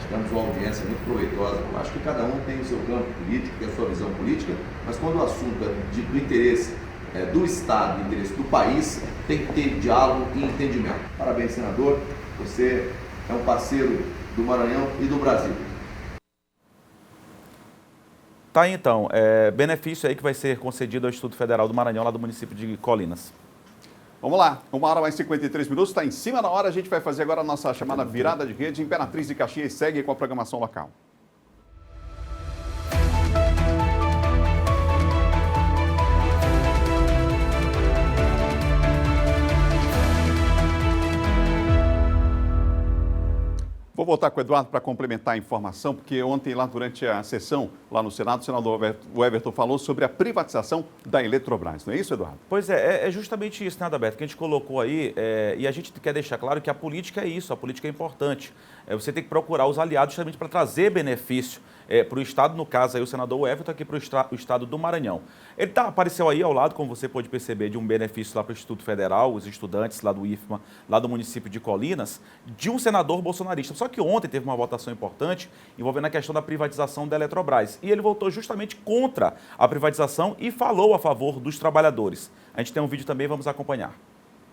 [SPEAKER 9] Tivemos uma audiência muito proveitosa. Eu acho que cada um tem o seu campo político, tem a sua visão política, mas quando o assunto é do interesse do Estado, do interesse do país, tem que ter diálogo e entendimento. Parabéns, senador. Você é um parceiro do Maranhão e do Brasil.
[SPEAKER 5] Tá aí, então, benefício aí que vai ser concedido ao Instituto Federal do Maranhão, lá do município de Colinas.
[SPEAKER 1] Vamos lá, 1h mais 53 minutos, está em cima da hora, a gente vai fazer agora a nossa chamada virada de rede. Imperatriz de Caxias segue com a programação local. Vou voltar com o Eduardo para complementar a informação, porque ontem, lá durante a sessão, lá no Senado, o senador Everton falou sobre a privatização da Eletrobras. Não é isso, Eduardo?
[SPEAKER 5] Pois é justamente isso, né, Adalberto, que a gente colocou aí, e a gente quer deixar claro que a política é isso, a política é importante. Você tem que procurar os aliados justamente para trazer benefício para o Estado, no caso aí o senador Everton aqui para o Estado do Maranhão. Ele apareceu aí ao lado, como você pode perceber, de um benefício lá para o Instituto Federal, os estudantes lá do IFMA, lá do município de Colinas, de um senador bolsonarista. Só que ontem teve uma votação importante envolvendo a questão da privatização da Eletrobras. E ele votou justamente contra a privatização e falou a favor dos trabalhadores. A gente tem um vídeo também, vamos acompanhar.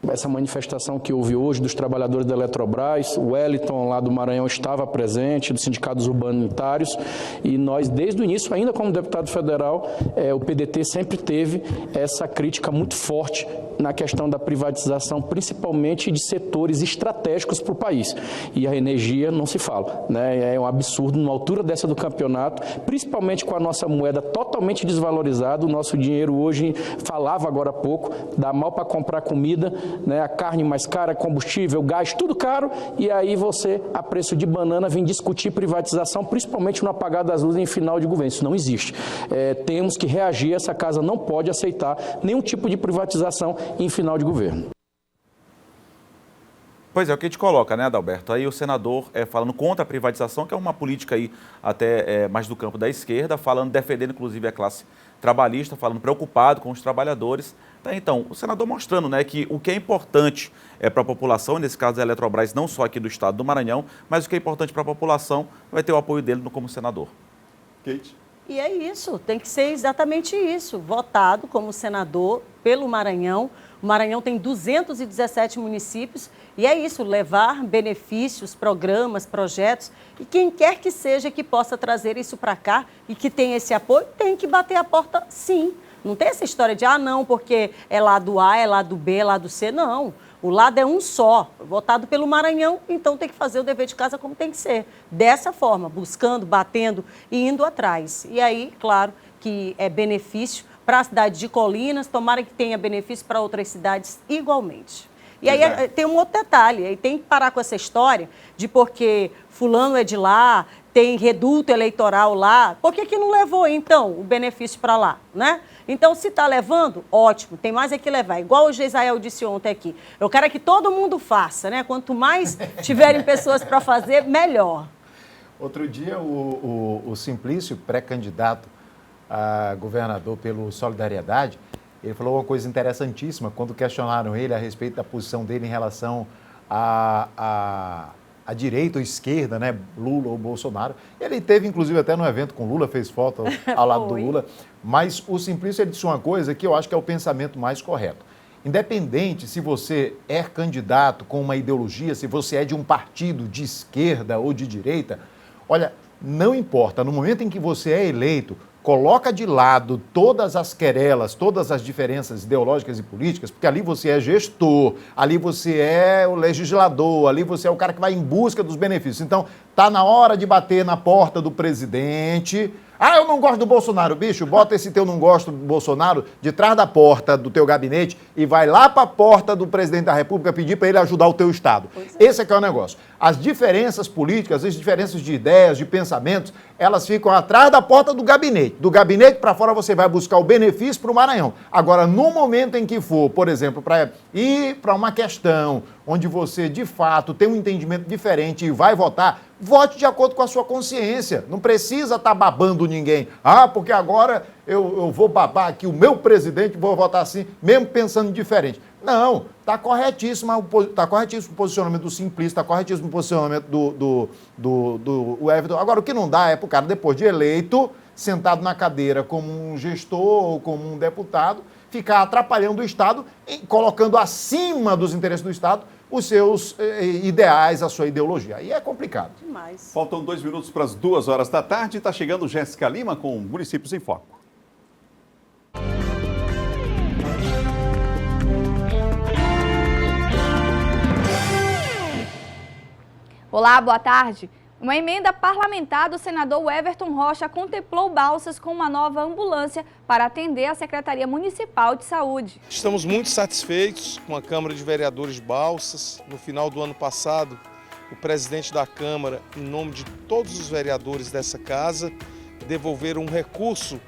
[SPEAKER 10] Essa manifestação que houve hoje dos trabalhadores da Eletrobras, o Wellington lá do Maranhão estava presente, dos sindicatos urbanitários, e nós, desde o início, ainda como deputado federal, o PDT sempre teve essa crítica muito forte na questão da privatização, principalmente de setores estratégicos para o país. E a energia não se fala, né? É um absurdo, numa altura dessa do campeonato, principalmente com a nossa moeda totalmente desvalorizada, o nosso dinheiro hoje, falava agora há pouco, dá mal para comprar comida, né, a carne mais cara, combustível, gás, tudo caro, e aí você, a preço de banana, vem discutir privatização, principalmente no apagar das luzes em final de governo. Isso não existe. Temos que reagir, essa casa não pode aceitar nenhum tipo de privatização em final de governo.
[SPEAKER 5] Pois é, o que a gente coloca, né, Adalberto? Aí o senador falando contra a privatização, que é uma política aí até mais do campo da esquerda, defendendo inclusive a classe trabalhista, falando preocupado com os trabalhadores. Tá, então, o senador mostrando, né, que o que é importante para a população, nesse caso a Eletrobras, não só aqui do estado do Maranhão, mas o que é importante para a população vai ter o apoio dele como senador.
[SPEAKER 1] Kate?
[SPEAKER 3] E é isso, tem que ser exatamente isso, votado como senador pelo Maranhão. O Maranhão tem 217 municípios e é isso, levar benefícios, programas, projetos, e quem quer que seja que possa trazer isso para cá e que tenha esse apoio, tem que bater a porta sim. Não tem essa história de, não, porque é lado A, é lado B, é lado C, não. O lado é um só, votado pelo Maranhão, então tem que fazer o dever de casa como tem que ser. Dessa forma, buscando, batendo e indo atrás. E aí, claro, que é benefício para a cidade de Colinas, tomara que tenha benefício para outras cidades igualmente. E aí tem um outro detalhe, aí tem que parar com essa história de porque fulano é de lá, tem reduto eleitoral lá, por que não levou, então, o benefício para lá, né? Então, se está levando, ótimo, tem mais é que levar. Igual o Gesael disse ontem aqui, eu quero que todo mundo faça, né? Quanto mais tiverem pessoas para fazer, melhor.
[SPEAKER 4] Outro dia, o Simplício, pré-candidato a governador pelo Solidariedade, ele falou uma coisa interessantíssima quando questionaram ele a respeito da posição dele em relação a direita ou esquerda, né, Lula ou Bolsonaro. Ele teve, inclusive, até no evento com Lula, fez foto ao lado do Lula, mas o Simplício ele disse uma coisa que eu acho que é o pensamento mais correto. Independente se você é candidato com uma ideologia, se você é de um partido de esquerda ou de direita, olha, não importa, no momento em que você é eleito, coloca de lado todas as querelas, todas as diferenças ideológicas e políticas, porque ali você é gestor, ali você é o legislador, ali você é o cara que vai em busca dos benefícios. Então, está na hora de bater na porta do presidente, Ah, eu não gosto do Bolsonaro. Bicho, bota esse teu não gosto do Bolsonaro de trás da porta do teu gabinete e vai lá para a porta do presidente da República pedir para ele ajudar o teu Estado. Esse é que é o negócio. As diferenças políticas, as diferenças de ideias, de pensamentos, elas ficam atrás da porta do gabinete. Do gabinete para fora você vai buscar o benefício para o Maranhão. Agora, no momento em que for, por exemplo, para ir para uma questão onde você, de fato, tem um entendimento diferente e vai votar, vote de acordo com a sua consciência. Não precisa estar babando ninguém. Ah, porque agora eu vou babar aqui o meu presidente, vou votar assim, mesmo pensando diferente. Não, está corretíssimo o posicionamento do Simplício, está corretíssimo o posicionamento do Everton. Agora, o que não dá é para o cara, depois de eleito, sentado na cadeira como um gestor ou como um deputado, ficar atrapalhando o Estado, colocando acima dos interesses do Estado os seus ideais, a sua ideologia. Aí é complicado.
[SPEAKER 3] Demais.
[SPEAKER 1] Faltam 2 minutos para as 2 horas da tarde. Está chegando Jéssica Lima com Municípios em Foco.
[SPEAKER 11] Olá, boa tarde. Uma emenda parlamentar do senador Everton Rocha contemplou Balsas com uma nova ambulância para atender a Secretaria Municipal de Saúde.
[SPEAKER 12] Estamos muito satisfeitos com a Câmara de Vereadores de Balsas. No final do ano passado, o presidente da Câmara, em nome de todos os vereadores dessa casa, devolveram um recurso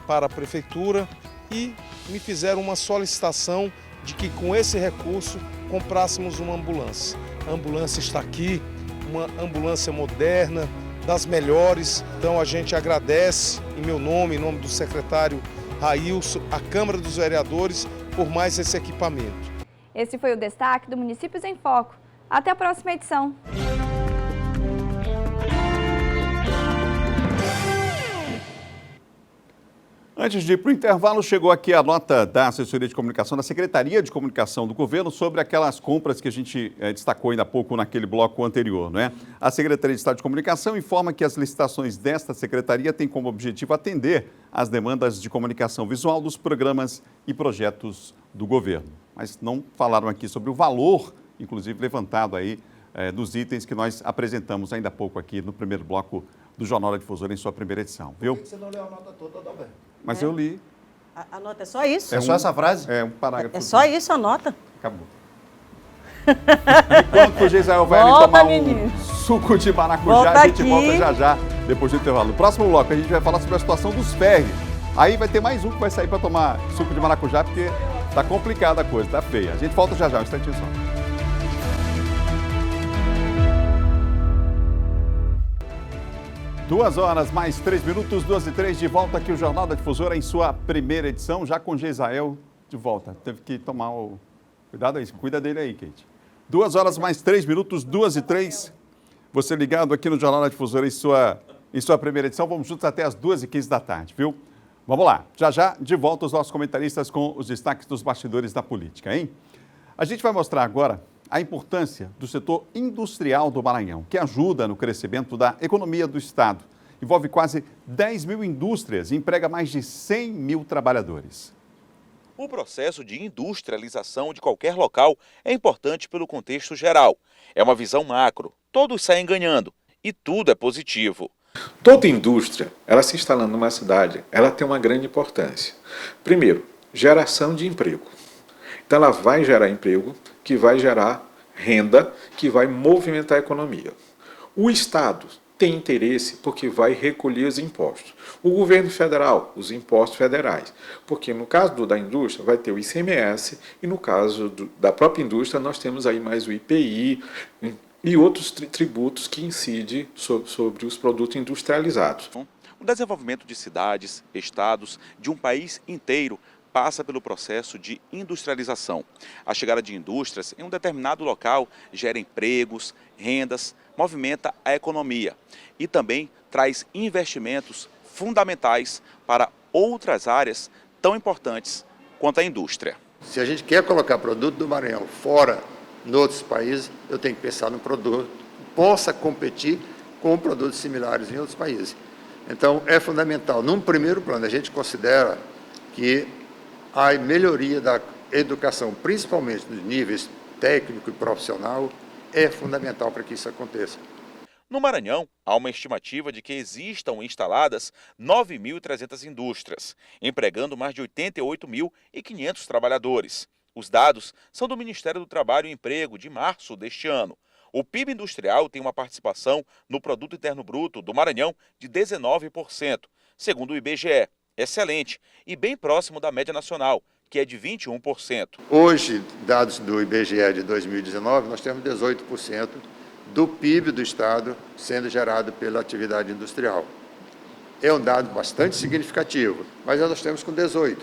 [SPEAKER 12] para a Prefeitura e me fizeram uma solicitação de que com esse recurso comprássemos uma ambulância. A ambulância está aqui, uma ambulância moderna, das melhores. Então a gente agradece, em meu nome, em nome do secretário Railson, a Câmara dos Vereadores, por mais esse equipamento.
[SPEAKER 11] Esse foi o destaque do Municípios em Foco. Até a próxima edição.
[SPEAKER 1] Antes de ir para o intervalo, chegou aqui a nota da Assessoria de Comunicação, da Secretaria de Comunicação do Governo, sobre aquelas compras que a gente destacou ainda há pouco naquele bloco anterior, não é? A Secretaria de Estado de Comunicação informa que as licitações desta secretaria têm como objetivo atender às demandas de comunicação visual dos programas e projetos do governo. Mas não falaram aqui sobre o valor, inclusive levantado aí, dos itens que nós apresentamos ainda há pouco aqui no primeiro bloco do Jornal da Difusora em sua primeira edição, viu?
[SPEAKER 4] Por que você não leu a nota toda, Adalberto?
[SPEAKER 1] Mas eu li.
[SPEAKER 3] A nota é só isso?
[SPEAKER 4] É só essa frase?
[SPEAKER 1] É um parágrafo.
[SPEAKER 3] É só isso a nota?
[SPEAKER 1] Acabou. Enquanto o Geisel vai ali tomar um suco de maracujá,
[SPEAKER 3] volta
[SPEAKER 1] a gente
[SPEAKER 3] aqui.
[SPEAKER 1] volta já, depois do intervalo. No próximo bloco, a gente vai falar sobre a situação dos ferries. Aí vai ter mais um que vai sair para tomar suco de maracujá, porque tá complicada a coisa, tá feia. A gente volta já, um instantinho só. 2 horas mais 3 minutos, 2h03, de volta aqui o Jornal da Difusora em sua primeira edição, já com Geisel de volta. Teve que tomar o... Cuidado aí, cuida dele aí, Kate. 2 horas mais 3 minutos, 2h03. Você ligado aqui no Jornal da Difusora em sua primeira edição. Vamos juntos até as 2h15 da tarde, viu? Vamos lá. Já, de volta os nossos comentaristas com os destaques dos bastidores da política, hein? A gente vai mostrar agora a importância do setor industrial do Maranhão, que ajuda no crescimento da economia do Estado. Envolve quase 10 mil indústrias e emprega mais de 100 mil trabalhadores.
[SPEAKER 13] O processo de industrialização de qualquer local é importante pelo contexto geral. É uma visão macro, todos saem ganhando e tudo é positivo.
[SPEAKER 14] Toda indústria, ela se instalando numa cidade, ela tem uma grande importância. Primeiro, geração de emprego. Então ela vai gerar emprego, que vai gerar renda, que vai movimentar a economia. O Estado tem interesse porque vai recolher os impostos. O governo federal, os impostos federais. Porque no caso da indústria vai ter o ICMS e no caso da própria indústria nós temos aí mais o IPI e outros tributos que incidem sobre os produtos industrializados.
[SPEAKER 13] O desenvolvimento de cidades, estados, de um país inteiro passa pelo processo de industrialização. A chegada de indústrias em um determinado local gera empregos, rendas, movimenta a economia e também traz investimentos fundamentais para outras áreas tão importantes quanto a indústria.
[SPEAKER 15] Se a gente quer colocar produto do Maranhão fora, em outros países, eu tenho que pensar num produto que possa competir com produtos similares em outros países. Então, é fundamental. Num primeiro plano, a gente considera que a melhoria da educação, principalmente nos níveis técnico e profissional, é fundamental para que isso aconteça.
[SPEAKER 13] No Maranhão, há uma estimativa de que existam instaladas 9.300 indústrias, empregando mais de 88.500 trabalhadores. Os dados são do Ministério do Trabalho e Emprego de março deste ano. O PIB industrial tem uma participação no Produto Interno Bruto do Maranhão de 19%, segundo o IBGE. Excelente e bem próximo da média nacional, que é de 21%.
[SPEAKER 15] Hoje, dados do IBGE de 2019, nós temos 18% do PIB do Estado sendo gerado pela atividade industrial. É um dado bastante significativo, mas nós temos com 18%.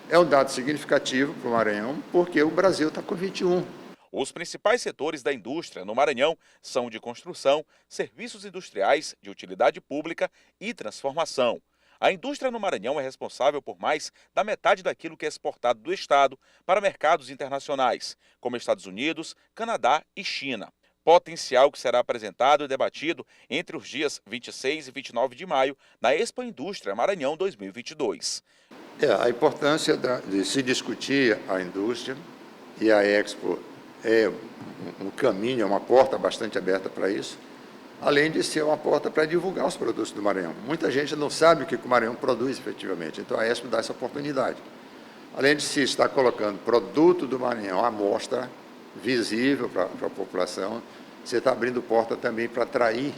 [SPEAKER 15] É um dado significativo para o Maranhão, porque o Brasil está com 21%.
[SPEAKER 13] Os principais setores da indústria no Maranhão são de construção, serviços industriais, de utilidade pública e transformação. A indústria no Maranhão é responsável por mais da metade daquilo que é exportado do Estado para mercados internacionais, como Estados Unidos, Canadá e China. Potencial que será apresentado e debatido entre os dias 26 e 29 de maio na Expo Indústria Maranhão 2022.
[SPEAKER 15] A importância de se discutir a indústria, e a Expo é um caminho, é uma porta bastante aberta para isso, além de ser uma porta para divulgar os produtos do Maranhão. Muita gente não sabe o que o Maranhão produz efetivamente, então a Expo dá essa oportunidade. Além de se estar colocando produto do Maranhão à mostra, visível para a população, você está abrindo porta também para atrair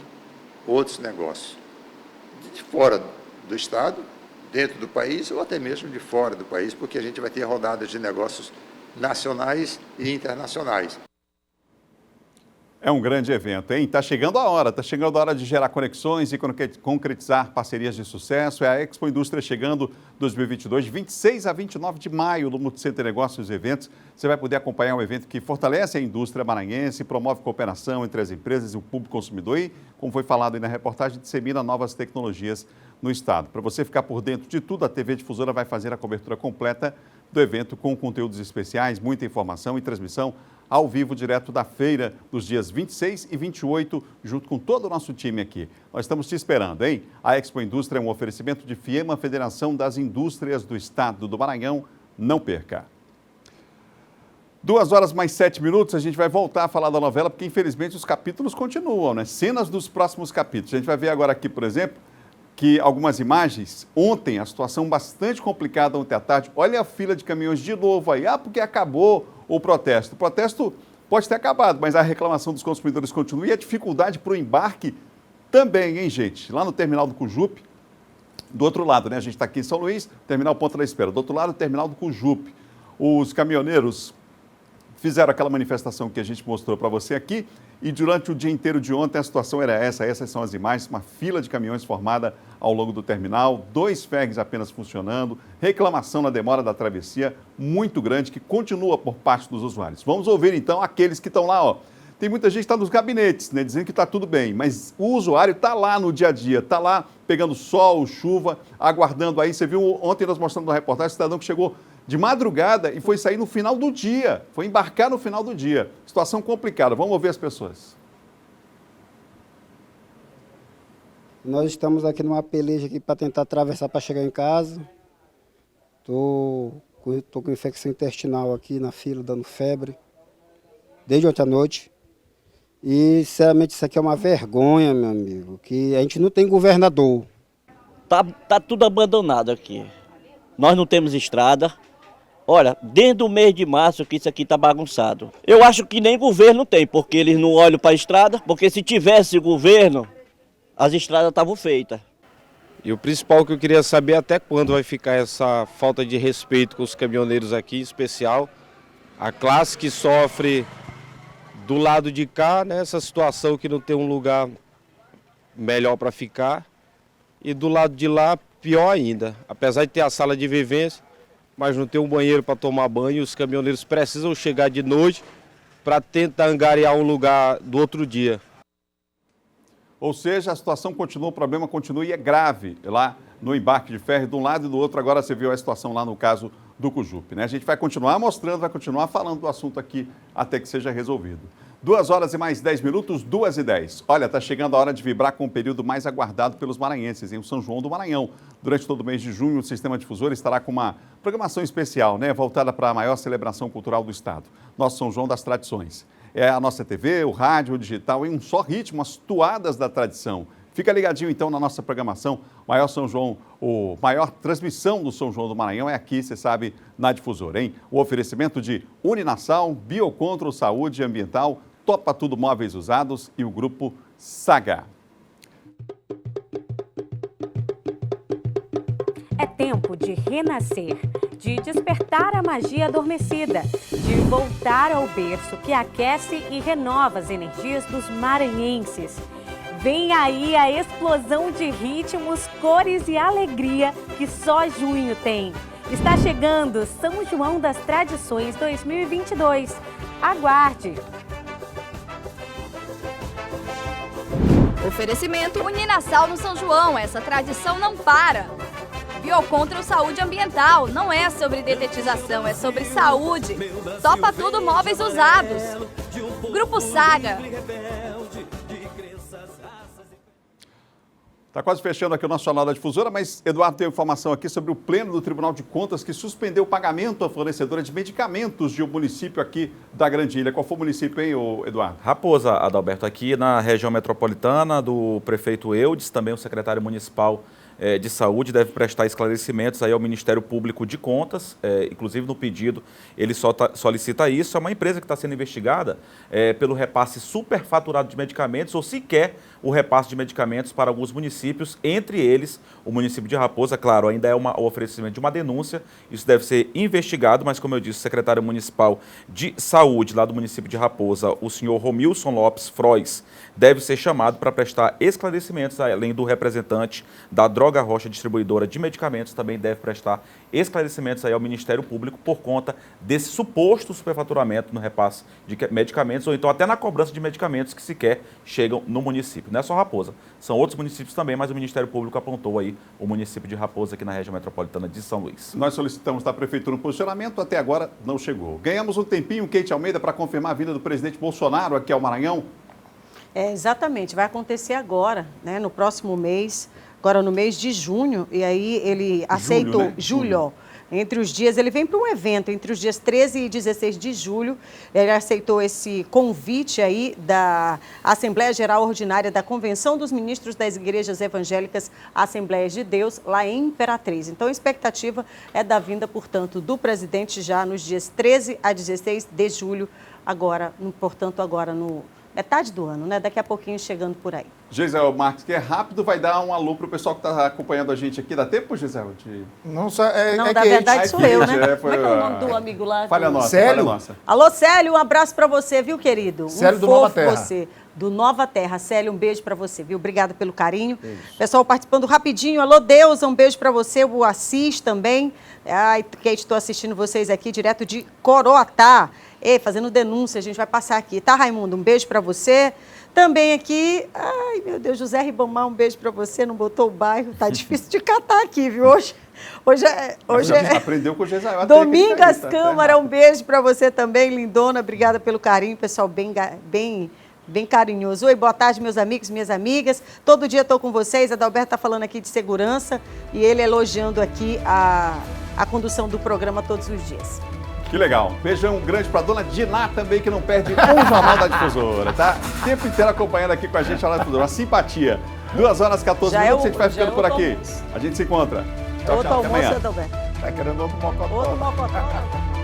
[SPEAKER 15] outros negócios de fora do Estado, dentro do país ou até mesmo de fora do país, porque a gente vai ter rodadas de negócios nacionais e internacionais.
[SPEAKER 1] É um grande evento, hein? Está chegando a hora de gerar conexões e concretizar parcerias de sucesso. É a Expo Indústria chegando 2022, de 26 a 29 de maio, no Multicenter Negócios e Eventos. Você vai poder acompanhar um evento que fortalece a indústria maranhense, promove cooperação entre as empresas e o público consumidor e, como foi falado aí na reportagem, dissemina novas tecnologias no Estado. Para você ficar por dentro de tudo, a TV Difusora vai fazer a cobertura completa do evento com conteúdos especiais, muita informação e transmissão ao vivo, direto da feira, dos dias 26 e 28, junto com todo o nosso time aqui. Nós estamos te esperando, hein? A Expo Indústria é um oferecimento de FIEMA, Federação das Indústrias do Estado do Maranhão. Não perca. 2h mais 7, a gente vai voltar a falar da novela, porque infelizmente os capítulos continuam, né? Cenas dos próximos capítulos. A gente vai ver agora aqui, por exemplo, que algumas imagens, ontem, a situação bastante complicada ontem à tarde. Olha a fila de caminhões de novo aí. Porque acabou o protesto. O protesto pode ter acabado, mas a reclamação dos consumidores continua e a dificuldade para o embarque também, hein, gente? Lá no terminal do Cujupe, do outro lado, né? A gente está aqui em São Luís, terminal Ponta da Espera. Do outro lado, o terminal do Cujupe. Os caminhoneiros fizeram aquela manifestação que a gente mostrou para você aqui e durante o dia inteiro de ontem a situação era essa. Essas são as imagens, uma fila de caminhões formada ao longo do terminal, 2 ferries apenas funcionando, reclamação na demora da travessia muito grande que continua por parte dos usuários. Vamos ouvir então aqueles que estão lá, ó. Tem muita gente que está nos gabinetes, né, dizendo que está tudo bem, mas o usuário está lá no dia a dia, está lá pegando sol, chuva, aguardando aí. Você viu ontem nós mostrando na reportagem, cidadão que chegou de madrugada e foi sair no final do dia, foi embarcar no final do dia. Situação complicada, vamos ouvir as pessoas.
[SPEAKER 16] Nós estamos aqui numa peleja aqui para tentar atravessar para chegar em casa. Estou com infecção intestinal aqui na fila, dando febre, desde ontem à noite. E, sinceramente, isso aqui é uma vergonha, meu amigo, que a gente não tem governador.
[SPEAKER 17] Tá tudo abandonado aqui. Nós não temos estrada. Olha, desde o mês de março que isso aqui está bagunçado. Eu acho que nem governo tem, porque eles não olham para a estrada, porque se tivesse governo, as estradas estavam feitas.
[SPEAKER 12] E o principal que eu queria saber é até quando vai ficar essa falta de respeito com os caminhoneiros aqui, em especial a classe que sofre do lado de cá, nessa situação que não tem um lugar melhor para ficar, e do lado de lá, pior ainda. Apesar de ter a sala de vivência, mas não tem um banheiro para tomar banho, os caminhoneiros precisam chegar de noite para tentar angariar um lugar do outro dia.
[SPEAKER 1] Ou seja, a situação continua, o problema continua e é grave lá no embarque de ferry de um lado e do outro. Agora você viu a situação lá no caso do Cujupe, né? A gente vai continuar mostrando, vai continuar falando do assunto aqui até que seja resolvido. 2h mais 10, 2h10. Olha, está chegando a hora de vibrar com o período mais aguardado pelos maranhenses, em São João do Maranhão. Durante todo o mês de junho, o Sistema Difusora estará com uma programação especial, né, voltada para a maior celebração cultural do Estado, nosso São João das Tradições. É a nossa TV, o rádio, o digital, em um só ritmo, as toadas da tradição. Fica ligadinho então na nossa programação. O maior transmissão do São João do Maranhão é aqui, você sabe, na Difusora, hein? O oferecimento de Uninasal, Biocontrol Saúde Ambiental, Topa Tudo Móveis Usados e o Grupo Saga.
[SPEAKER 18] É tempo de renascer, de despertar a magia adormecida, de voltar ao berço que aquece e renova as energias dos maranhenses. Vem aí a explosão de ritmos, cores e alegria que só junho tem. Está chegando São João das Tradições 2022. Aguarde!
[SPEAKER 11] Oferecimento Uninasal no São João, essa tradição não para. Biocontrol Saúde Ambiental, não é sobre detetização, é sobre saúde. Topa Tudo Móveis Usados. Grupo Saga.
[SPEAKER 1] Está quase fechando aqui o nosso Jornal da Difusora, mas Eduardo tem informação aqui sobre o Pleno do Tribunal de Contas que suspendeu o pagamento à fornecedora de medicamentos de um município aqui da Grande Ilha. Qual foi o município, hein, Eduardo?
[SPEAKER 5] Raposa, Adalberto, aqui na região metropolitana, do prefeito Eudes, também o secretário municipal de Saúde deve prestar esclarecimentos aí ao Ministério Público de Contas, inclusive no pedido ele solicita isso. É uma empresa que está sendo investigada pelo repasse superfaturado de medicamentos ou sequer o repasse de medicamentos para alguns municípios, entre eles o município de Raposa. Claro, ainda é o oferecimento de uma denúncia, isso deve ser investigado, mas como eu disse, o secretário municipal de Saúde lá do município de Raposa, o senhor Romilson Lopes Frois, deve ser chamado para prestar esclarecimentos, além do representante da Droga Rocha Distribuidora de Medicamentos, também deve prestar esclarecimentos aí ao Ministério Público por conta desse suposto superfaturamento no repasse de medicamentos ou então até na cobrança de medicamentos que sequer chegam no município. Não é só Raposa, são outros municípios também, mas o Ministério Público apontou aí o município de Raposa aqui na região metropolitana de São Luís.
[SPEAKER 1] Nós solicitamos da Prefeitura um posicionamento, até agora não chegou. Ganhamos um tempinho, Kate Almeida, para confirmar a vinda do presidente Bolsonaro aqui ao Maranhão?
[SPEAKER 3] Exatamente, vai acontecer agora, né, no próximo mês, agora no mês de junho, e aí ele aceitou, julho, entre os dias, ele vem para um evento, entre os dias 13 e 16 de julho, ele aceitou esse convite aí da Assembleia Geral Ordinária da Convenção dos Ministros das Igrejas Evangélicas Assembleias de Deus, lá em Imperatriz. Então, a expectativa é da vinda, portanto, do presidente já nos dias 13 a 16 de julho, agora, portanto, agora no metade do ano, né? Daqui a pouquinho chegando por aí.
[SPEAKER 1] Gisel Marques, que é rápido, vai dar um alô para o pessoal que está acompanhando a gente aqui. Dá tempo, Gisel?
[SPEAKER 3] Não, na verdade sou eu, né? Como é que é o nome do amigo lá?
[SPEAKER 1] Falha nossa.
[SPEAKER 4] Célio?
[SPEAKER 3] Alô, Célio, um abraço para você, viu, querido?
[SPEAKER 4] Célio do Nova Terra.
[SPEAKER 3] Você, do Nova Terra. Célio, um beijo para você, viu? Obrigada pelo carinho. Isso. Pessoal participando rapidinho. Alô, Deus, um beijo para você. O Assis também. Ai, Kate, estou assistindo vocês aqui direto de Coroatá. Ei, fazendo denúncia, a gente vai passar aqui. Tá, Raimundo? Um beijo para você. Também aqui, ai, meu Deus, José Ribamar, um beijo para você. Não botou o bairro, tá difícil de catar aqui, viu? Hoje é
[SPEAKER 1] aprendeu com o Gisel.
[SPEAKER 3] Domingas Câmara, um beijo para você também, lindona. Obrigada pelo carinho, pessoal, bem carinhoso. Oi, boa tarde, meus amigos, minhas amigas. Todo dia estou com vocês. Adalberto está falando aqui de segurança e ele elogiando aqui a condução do programa todos os dias.
[SPEAKER 1] Que legal. Beijão grande para a dona Diná também, que não perde um Jornal da Difusora, tá? O tempo inteiro acompanhando aqui com a gente, Jornal da Difusora. Uma simpatia. 2h14, a gente vai ficando por aqui. A gente se encontra. Tchau, tchau. Até amanhã.
[SPEAKER 3] Adalberto.
[SPEAKER 4] Tá querendo outro mocotó.
[SPEAKER 3] Outro mocotó.